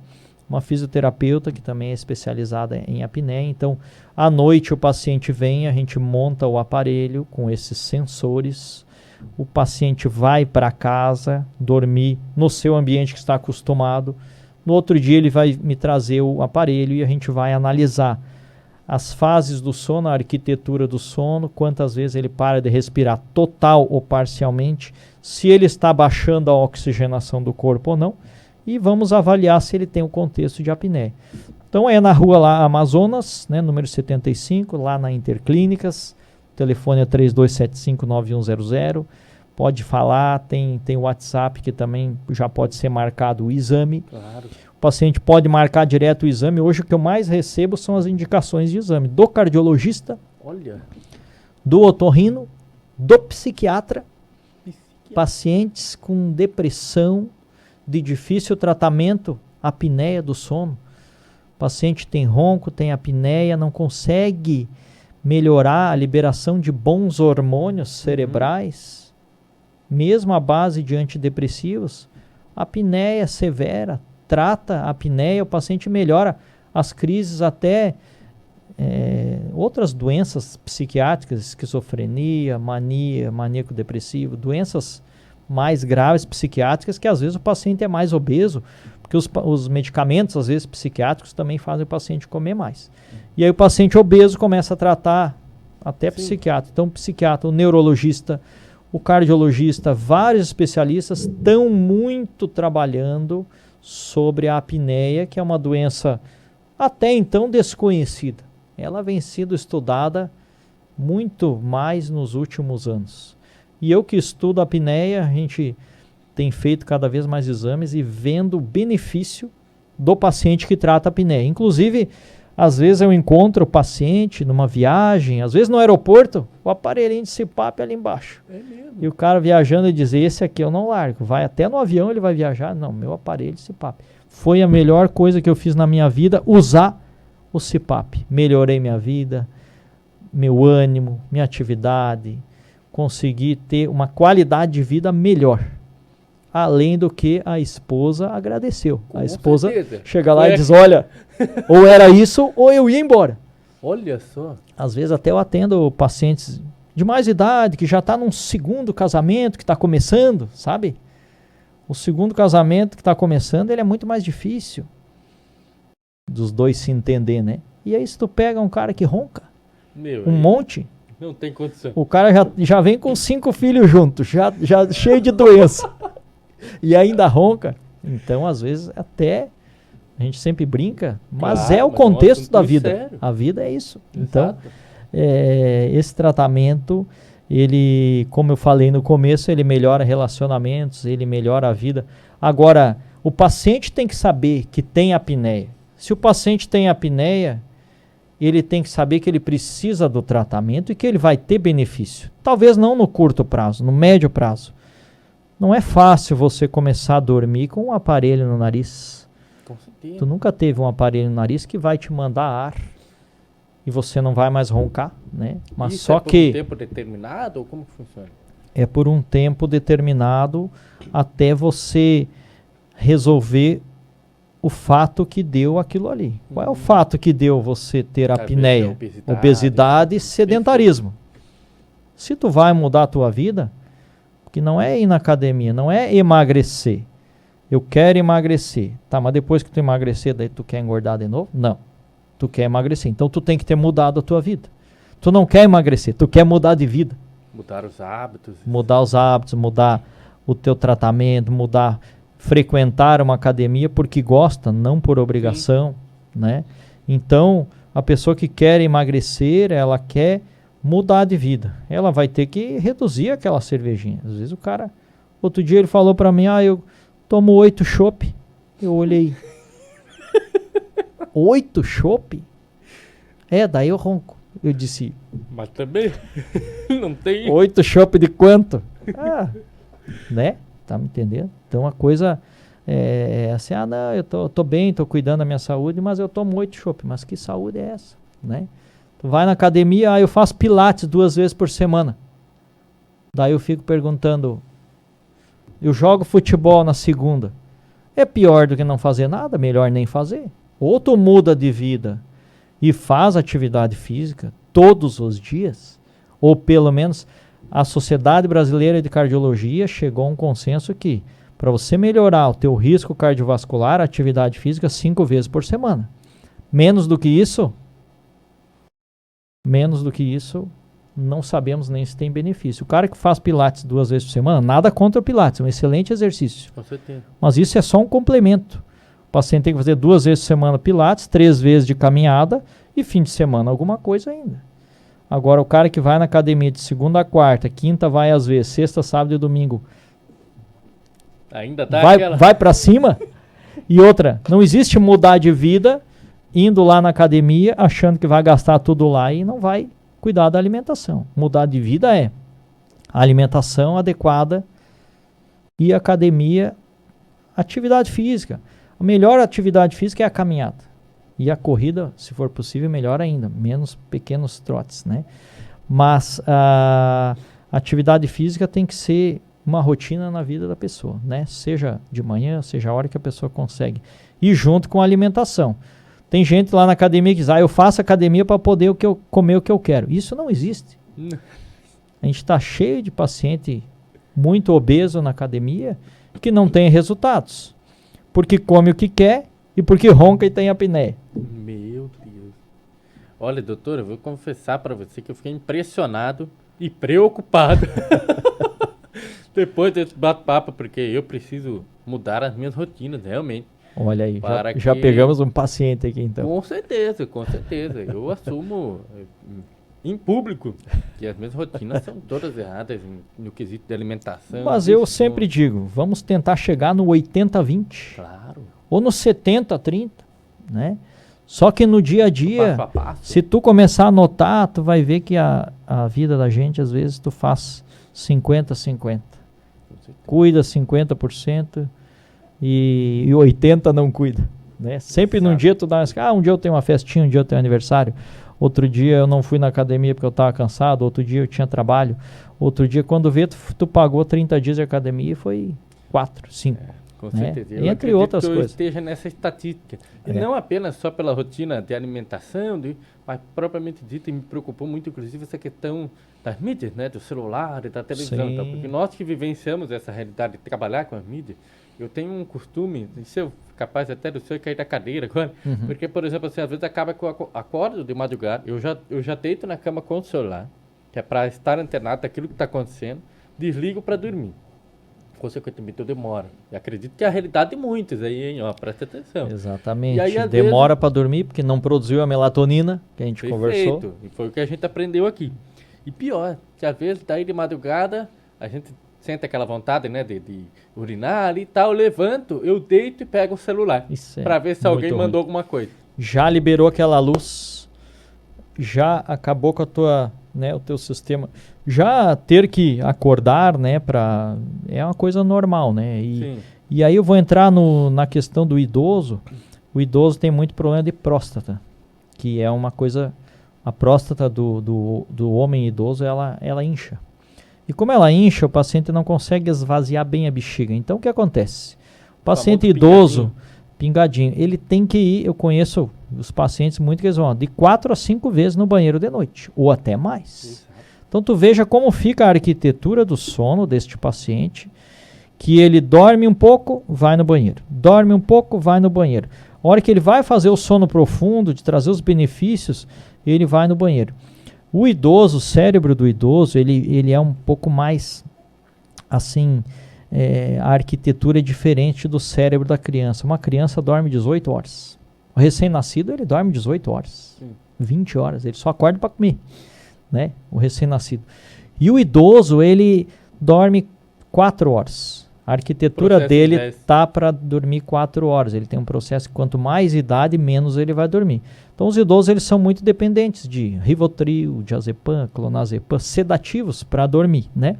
uma fisioterapeuta que também é especializada em apneia. Então, à noite o paciente vem, a gente monta o aparelho com esses sensores, o paciente vai para casa dormir no seu ambiente que está acostumado. No outro dia ele vai me trazer o aparelho e a gente vai analisar as fases do sono, a arquitetura do sono, quantas vezes ele para de respirar total ou parcialmente, se ele está baixando a oxigenação do corpo ou não, e vamos avaliar se ele tem o contexto de apneia. Então é na rua lá Amazonas, né, número 75, lá na Interclínicas, o telefone é 3275-9100, pode falar, tem o WhatsApp que também já pode ser marcado o exame. Claro. O paciente pode marcar direto o exame. Hoje o que eu mais recebo são as indicações de exame do cardiologista, do otorrino, do psiquiatra, pacientes com depressão, de difícil tratamento, apneia do sono. O paciente tem ronco, tem apneia, não consegue melhorar a liberação de bons hormônios cerebrais, mesmo à base de antidepressivos. Apneia severa, trata a apneia, o paciente melhora as crises, até outras doenças psiquiátricas, esquizofrenia, mania, maníaco-depressivo, doenças mais graves psiquiátricas, que às vezes o paciente é mais obeso, porque os medicamentos, às vezes psiquiátricos, também fazem o paciente comer mais. E aí o paciente obeso começa a tratar até psiquiatra. Então o psiquiatra, o neurologista, o cardiologista, vários especialistas estão muito trabalhando sobre a apneia, que é uma doença até então desconhecida. Ela vem sendo estudada muito mais nos últimos anos. E eu que estudo a apneia, a gente tem feito cada vez mais exames e vendo o benefício do paciente que trata a apneia. Inclusive, às vezes eu encontro o paciente numa viagem, às vezes no aeroporto, o aparelhinho de CPAP ali embaixo. É mesmo? E o cara viajando e diz, esse aqui eu não largo. Vai até no avião, ele vai viajar. Não, meu aparelho de CPAP. Foi a melhor coisa que eu fiz na minha vida, usar o CPAP. Melhorei minha vida, meu ânimo, minha atividade, consegui ter uma qualidade de vida melhor. Além do que a esposa agradeceu. Com a esposa certeza. Chega lá e diz, olha, ou era isso ou eu ia embora. Olha só. Às vezes até eu atendo pacientes de mais idade, que já está num segundo casamento, que está começando, sabe? O segundo casamento que está começando, ele é muito mais difícil dos dois se entender, né? E aí se tu pega um cara que ronca, monte, não tem condição. O cara já vem com 5 filhos juntos, já cheio de doença. E ainda ronca. Então, às vezes, até a gente sempre brinca, mas é o contexto da vida. Sério. A vida é isso. Exato. Então, esse tratamento, ele, como eu falei no começo, ele melhora relacionamentos, ele melhora a vida. Agora, o paciente tem que saber que tem apneia. Se o paciente tem apneia, ele tem que saber que ele precisa do tratamento e que ele vai ter benefício. Talvez não no curto prazo, no médio prazo. Não é fácil você começar a dormir com um aparelho no nariz. Com certeza. Tu nunca teve um aparelho no nariz que vai te mandar ar e você não vai mais roncar, né? Mas Isso só é por que um tempo determinado ou como que funciona? é por um tempo determinado até você resolver o fato que deu aquilo ali. Qual é o fato que deu você ter Às vezes é apneia, obesidade e sedentarismo? Se tu vai mudar a tua vida, que não é ir na academia, não é emagrecer. Eu quero emagrecer. Tá, mas depois que tu emagrecer, daí tu quer engordar de novo? Não. Tu quer emagrecer. Então tu tem que ter mudado a tua vida. Tu não quer emagrecer, tu quer mudar de vida. Mudar os hábitos. Mudar os hábitos, mudar o teu tratamento, frequentar uma academia porque gosta, não por obrigação, né? Então, a pessoa que quer emagrecer, ela quer mudar de vida. Ela vai ter que reduzir aquela cervejinha. Às vezes o cara... Outro dia ele falou pra mim, eu tomo 8 chopp. Eu olhei. 8 chopp? Daí eu ronco. Eu disse... Mas também não tem... 8 chopp de quanto? Né? Tá me entendendo? Então a coisa é assim, não, eu tô bem, tô cuidando da minha saúde, mas eu tomo 8 chopp. Mas que saúde é essa? Né? Tu vai na academia, eu faço pilates 2 vezes por semana. Daí eu fico perguntando, eu jogo futebol na segunda. É pior do que não fazer nada? Melhor nem fazer. Ou tu muda de vida e faz atividade física todos os dias, ou pelo menos a Sociedade Brasileira de Cardiologia chegou a um consenso que para você melhorar o teu risco cardiovascular, atividade física 5 vezes por semana. Menos do que isso, não sabemos nem se tem benefício. O cara que faz pilates 2 vezes por semana, nada contra o pilates, é um excelente exercício. Com certeza. Mas isso é só um complemento. O paciente tem que fazer 2 vezes por semana pilates, 3 vezes de caminhada e fim de semana alguma coisa ainda. Agora o cara que vai na academia de segunda a quarta, quinta vai às vezes, sexta, sábado e domingo, ainda tá vai para cima. E outra, não existe mudar de vida indo lá na academia achando que vai gastar tudo lá e não vai cuidar da alimentação. Mudar de vida é a alimentação adequada e academia, atividade física. A melhor atividade física é a caminhada. E a corrida, se for possível, melhor ainda. Menos pequenos trotes, né? Mas a atividade física tem que ser uma rotina na vida da pessoa, né? Seja de manhã, seja a hora que a pessoa consegue. E junto com a alimentação. Tem gente lá na academia que diz, eu faço academia para poder comer o que eu quero. Isso não existe. A gente está cheio de paciente muito obeso na academia que não tem resultados. Porque come o que quer e porque ronca e tem apneia. Meu Deus. Olha, doutor, eu vou confessar para você que eu fiquei impressionado e preocupado depois desse bate-papo, porque eu preciso mudar as minhas rotinas, realmente. Olha aí, já pegamos um paciente aqui então. Com certeza, com certeza. Eu assumo em público que as minhas rotinas são todas erradas no quesito de alimentação. Mas eu sempre digo, vamos tentar chegar no 80-20. Claro. Ou no 70-30, né? Só que no dia a dia, passo a passo. Se tu começar a notar, tu vai ver que a vida da gente, às vezes, tu faz 50-50. Cuida 50% e 80% não cuida, né? Sempre num dia tu dá um dia eu tenho uma festinha, um dia eu tenho aniversário, outro dia eu não fui na academia porque eu estava cansado, outro dia eu tinha trabalho, outro dia quando vê tu pagou 30 dias de academia e foi 4, 5. Com certeza. Né? Entre outras que eu coisas. esteja nessa estatística. E não apenas só pela rotina de alimentação, mas propriamente dito, e me preocupou muito, inclusive, essa questão das mídias, né? Do celular e da televisão. Tá? Porque nós que vivenciamos essa realidade de trabalhar com as mídias, eu tenho um costume, se eu capaz até do senhor cair da cadeira agora, porque, por exemplo, assim, às vezes acaba que eu acordo de madrugada, eu já deito na cama com o celular, que é para estar antenado daquilo que está acontecendo, desligo para dormir. Consequentemente eu demoro. E acredito que é a realidade de muitos aí, hein? Ó, presta atenção. Exatamente. E aí, demora para dormir porque não produziu a melatonina que a gente conversou. E foi o que a gente aprendeu aqui. E pior, que às vezes daí de madrugada a gente sente aquela vontade, né, de urinar ali e tal, eu levanto, eu deito e pego o celular para ver se alguém mandou alguma coisa. Já liberou aquela luz, já acabou com a tua, né, o teu sistema. Já ter que acordar, né, é uma coisa normal, né? E aí eu vou entrar na questão do idoso. O idoso tem muito problema de próstata, que é uma coisa A próstata do homem idoso, ela incha. E como ela incha, o paciente não consegue esvaziar bem a bexiga. Então, o que acontece? O paciente idoso, pingadinho, ele tem que ir, eu conheço os pacientes muito que eles vão de 4 a 5 vezes no banheiro de noite, ou até mais. Então, tu veja como fica a arquitetura do sono deste paciente, que ele dorme um pouco, vai no banheiro. Dorme um pouco, vai no banheiro. A hora que ele vai fazer o sono profundo, de trazer os benefícios, ele vai no banheiro. O idoso, o cérebro do idoso, ele é um pouco mais, assim, a arquitetura é diferente do cérebro da criança. Uma criança dorme 18 horas. O recém-nascido, ele dorme 18 horas. Sim. 20 horas, ele só acorda para comer, né? O recém-nascido. E o idoso, ele dorme 4 horas. A arquitetura dele tá para dormir 4 horas. Ele tem um processo que quanto mais idade, menos ele vai dormir. Então os idosos eles são muito dependentes de Rivotril, diazepam, clonazepam, sedativos para dormir, né?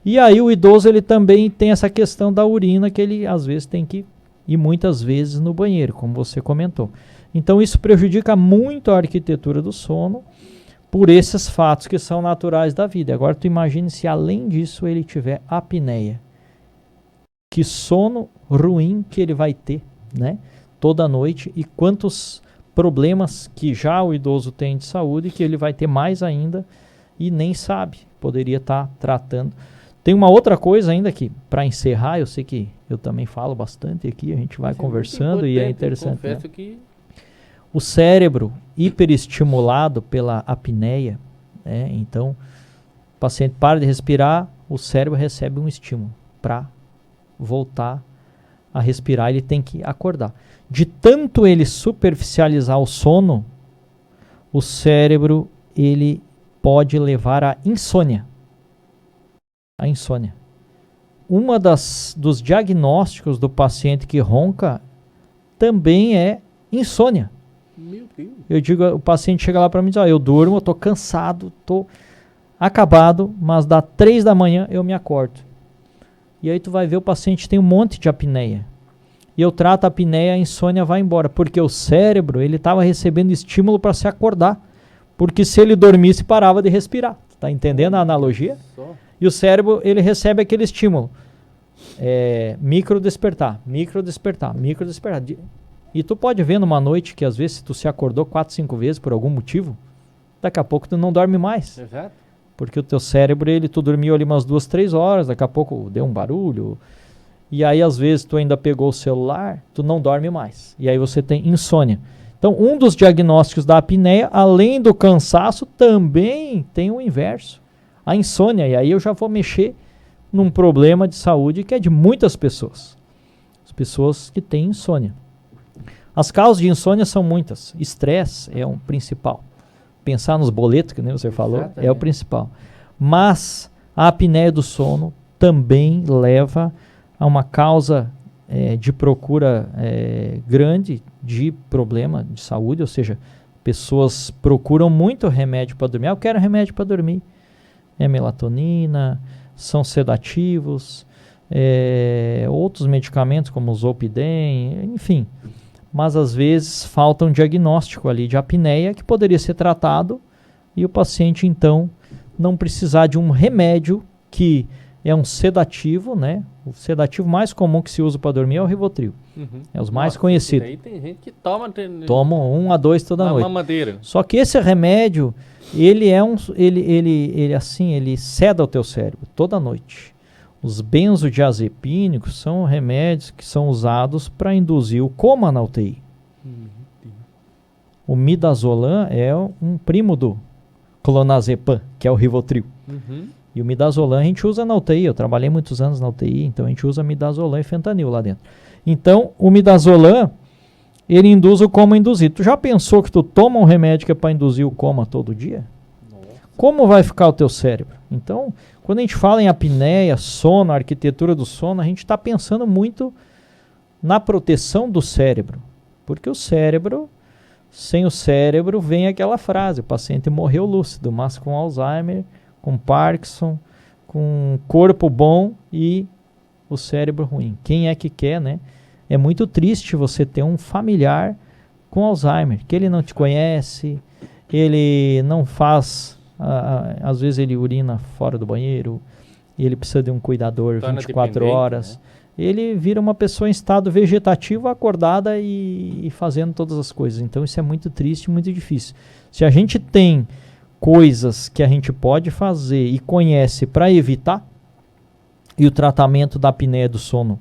E aí o idoso ele também tem essa questão da urina que ele às vezes tem que ir muitas vezes no banheiro, como você comentou. Então isso prejudica muito a arquitetura do sono por esses fatos que são naturais da vida. Agora tu imagine se além disso ele tiver apneia. Que sono ruim que ele vai ter, né? Toda noite e quantos problemas que já o idoso tem de saúde que ele vai ter mais ainda e nem sabe, poderia estar tratando. Tem uma outra coisa ainda aqui, para encerrar, eu sei que eu também falo bastante aqui, a gente vai conversando e é interessante. Confesso, né? Que o cérebro hiperestimulado pela apneia, né? Então o paciente para de respirar, o cérebro recebe um estímulo para voltar a respirar, ele tem que acordar. De tanto ele superficializar o sono, o cérebro ele pode levar à insônia. A insônia. Uma dos diagnósticos do paciente que ronca também é insônia. Meu Deus. Eu digo, o paciente chega lá para mim e diz, eu durmo, eu tô cansado, tô acabado, mas dá 3 da manhã eu me acordo. E aí tu vai ver o paciente tem um monte de apneia. E eu trato a apneia, a insônia vai embora. Porque o cérebro, ele estava recebendo estímulo para se acordar. Porque se ele dormisse, parava de respirar. Tá entendendo a analogia? E o cérebro, ele recebe aquele estímulo. Micro despertar. E tu pode ver numa noite que às vezes se tu se acordou 4, 5 vezes por algum motivo, daqui a pouco tu não dorme mais. Exato. Porque o teu cérebro, tu dormiu ali umas 2, 3 horas, daqui a pouco deu um barulho. E aí, às vezes, tu ainda pegou o celular, tu não dorme mais. E aí você tem insônia. Então, um dos diagnósticos da apneia, além do cansaço, também tem o inverso. A insônia. E aí eu já vou mexer num problema de saúde que é de muitas pessoas. As pessoas que têm insônia. As causas de insônia são muitas. Estresse é um principal. Pensar nos boletos, que nem você falou, exatamente, é o principal. Mas a apneia do sono também leva a uma causa de procura grande de problema de saúde, ou seja, pessoas procuram muito remédio para dormir. Eu quero remédio para dormir. É melatonina, são sedativos, outros medicamentos como o Zolpidem, enfim. Mas às vezes falta um diagnóstico ali de apneia que poderia ser tratado e o paciente então não precisar de um remédio que é um sedativo, né? O sedativo mais comum que se usa para dormir é o Rivotril. É os mais conhecidos. Aí tem gente que toma 1 a 2 toda noite. Mamadeira. Só que esse remédio, ele seda o teu cérebro toda noite. Os benzodiazepínicos são remédios que são usados para induzir o coma na UTI. O midazolam é um primo do clonazepam, que é o Rivotril. E o midazolam a gente usa na UTI. Eu trabalhei muitos anos na UTI, então a gente usa midazolam e fentanil lá dentro. Então, o midazolam, ele induz o coma induzido. Tu já pensou que tu toma um remédio que é para induzir o coma todo dia? Nossa. Como vai ficar o teu cérebro? Então, quando a gente fala em apneia, sono, arquitetura do sono, a gente está pensando muito na proteção do cérebro. Porque o cérebro, sem o cérebro, vem aquela frase, o paciente morreu lúcido, mas com Alzheimer, com Parkinson, com corpo bom e o cérebro ruim. Quem é que quer, né? É muito triste você ter um familiar com Alzheimer, que ele não te conhece, ele não faz, às vezes ele urina fora do banheiro, ele precisa de um cuidador Torna 24 horas. né? Ele vira uma pessoa em estado vegetativo, acordada e fazendo todas as coisas. Então isso é muito triste, muito difícil. Se a gente tem coisas que a gente pode fazer e conhece para evitar, e o tratamento da apneia do sono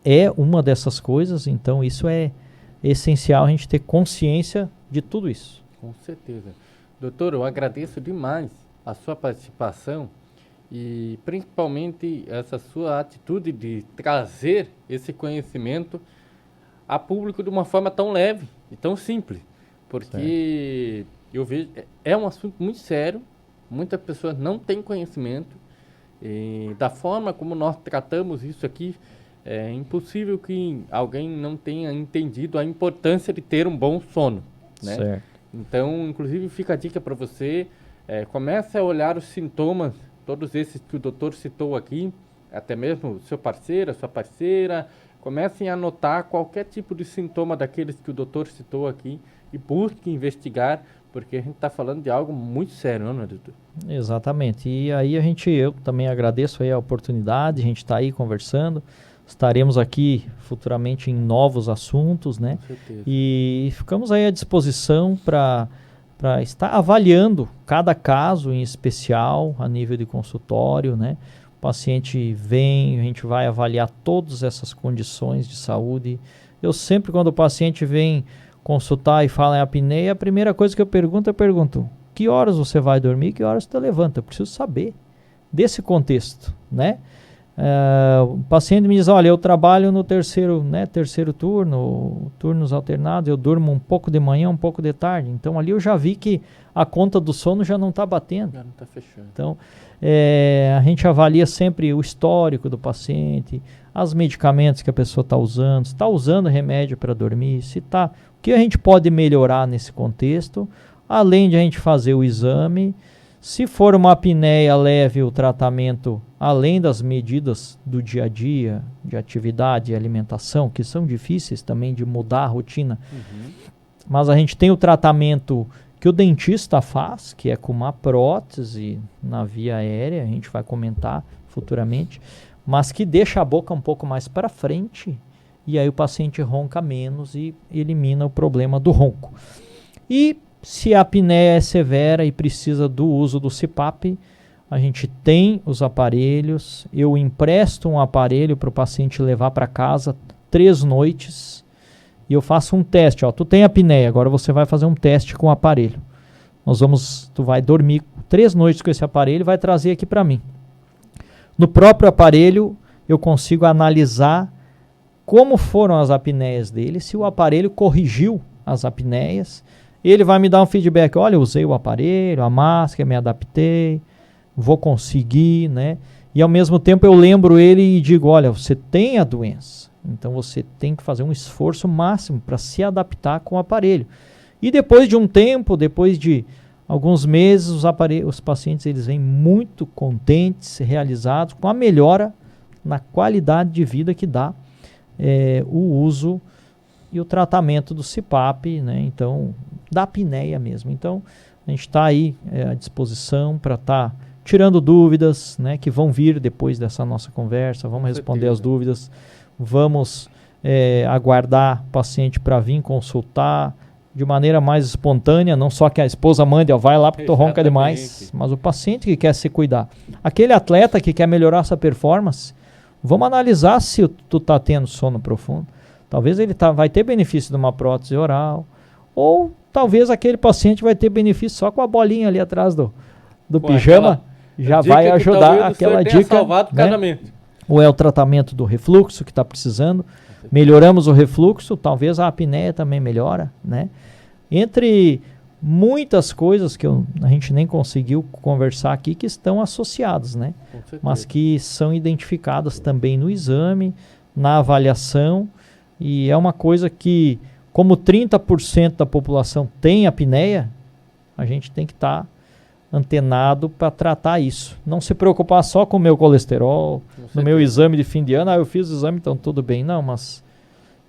é uma dessas coisas, então isso é essencial a gente ter consciência de tudo isso. Com certeza. Doutor, eu agradeço demais a sua participação e principalmente essa sua atitude de trazer esse conhecimento a público de uma forma tão leve e tão simples, porque eu vejo, é um assunto muito sério, muitas pessoas não têm conhecimento e da forma como nós tratamos isso aqui, é impossível que alguém não tenha entendido a importância de ter um bom sono, né? Certo. Então, inclusive, fica a dica para você, comece a olhar os sintomas, todos esses que o doutor citou aqui, até mesmo seu parceiro, a sua parceira, comecem a anotar qualquer tipo de sintoma daqueles que o doutor citou aqui e busque investigar, porque a gente está falando de algo muito sério, não é, doutor? Exatamente. E aí eu também agradeço aí a oportunidade, a gente está aí conversando. Estaremos aqui futuramente em novos assuntos, né? Com certeza. E ficamos aí à disposição para estar avaliando cada caso em especial a nível de consultório, né? O paciente vem, a gente vai avaliar todas essas condições de saúde. Eu sempre, quando o paciente vem consultar e fala em apneia, a primeira coisa que eu pergunto, que horas você vai dormir, que horas você levanta? Eu preciso saber desse contexto, né? O paciente me diz, olha, eu trabalho no terceiro turno, turnos alternados, eu durmo um pouco de manhã, um pouco de tarde. Então ali eu já vi que a conta do sono já não está batendo. Já não está fechando. Então a gente avalia sempre o histórico do paciente, os medicamentos que a pessoa está usando, se está usando remédio para dormir, se está, o que a gente pode melhorar nesse contexto, além de a gente fazer o exame. Se for uma apneia leve, o tratamento, além das medidas do dia a dia, de atividade e alimentação, que são difíceis também de mudar a rotina, mas a gente tem o tratamento que o dentista faz, que é com uma prótese na via aérea, a gente vai comentar futuramente, mas que deixa a boca um pouco mais para frente, e aí o paciente ronca menos e elimina o problema do ronco. E se a apneia é severa e precisa do uso do CPAP, a gente tem os aparelhos. Eu empresto um aparelho para o paciente levar para casa 3 noites e eu faço um teste. Tu tem apneia, agora você vai fazer um teste com o aparelho. Tu vai dormir 3 noites com esse aparelho e vai trazer aqui para mim. No próprio aparelho eu consigo analisar como foram as apneias dele, se o aparelho corrigiu as apneias. Ele vai me dar um feedback, olha, eu usei o aparelho, a máscara, me adaptei, vou conseguir, né? E ao mesmo tempo eu lembro ele e digo, olha, você tem a doença, então você tem que fazer um esforço máximo para se adaptar com o aparelho. E depois de um tempo, depois de alguns meses, os pacientes eles vêm muito contentes, realizados, com a melhora na qualidade de vida que dá o uso e o tratamento do CPAP, né? Então, da apneia mesmo. Então, a gente está aí à disposição para estar tirando dúvidas, né, que vão vir depois dessa nossa conversa. Vamos responder as dúvidas. Vamos aguardar o paciente para vir consultar de maneira mais espontânea, não só que a esposa mande, vai lá porque tu ronca demais, mas o paciente que quer se cuidar. Aquele atleta que quer melhorar sua performance, vamos analisar se tu está tendo sono profundo. Talvez ele vai ter benefício de uma prótese oral, ou talvez aquele paciente vai ter benefício só com a bolinha ali atrás do pijama, já vai ajudar aquela dica. Salvado o casamento. Ou é o tratamento do refluxo que está precisando, melhoramos o refluxo, talvez a apneia também melhora, né? Entre muitas coisas que a gente nem conseguiu conversar aqui que estão associadas, né? Mas que são identificadas também no exame, na avaliação, e é uma coisa que, como 30% da população tem apneia, a gente tem que estar antenado para tratar isso. Não se preocupar só com o meu colesterol, no meu exame de fim de ano, eu fiz o exame, então tudo bem. Não, mas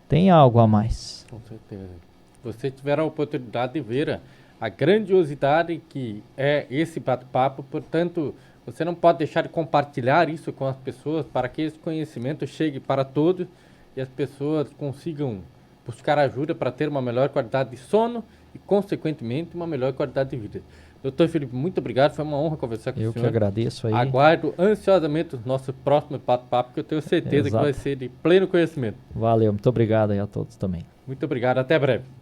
tem algo a mais. Com certeza. Vocês tiveram a oportunidade de ver a grandiosidade que é esse bate-papo. Portanto, você não pode deixar de compartilhar isso com as pessoas para que esse conhecimento chegue para todos e as pessoas consigam buscar ajuda para ter uma melhor qualidade de sono e, consequentemente, uma melhor qualidade de vida. Doutor Felipe, muito obrigado, foi uma honra conversar com o senhor. Eu que agradeço aí. Aguardo ansiosamente o nosso próximo bate-papo, que eu tenho certeza que vai ser de pleno conhecimento. Valeu, muito obrigado aí a todos também. Muito obrigado, até breve.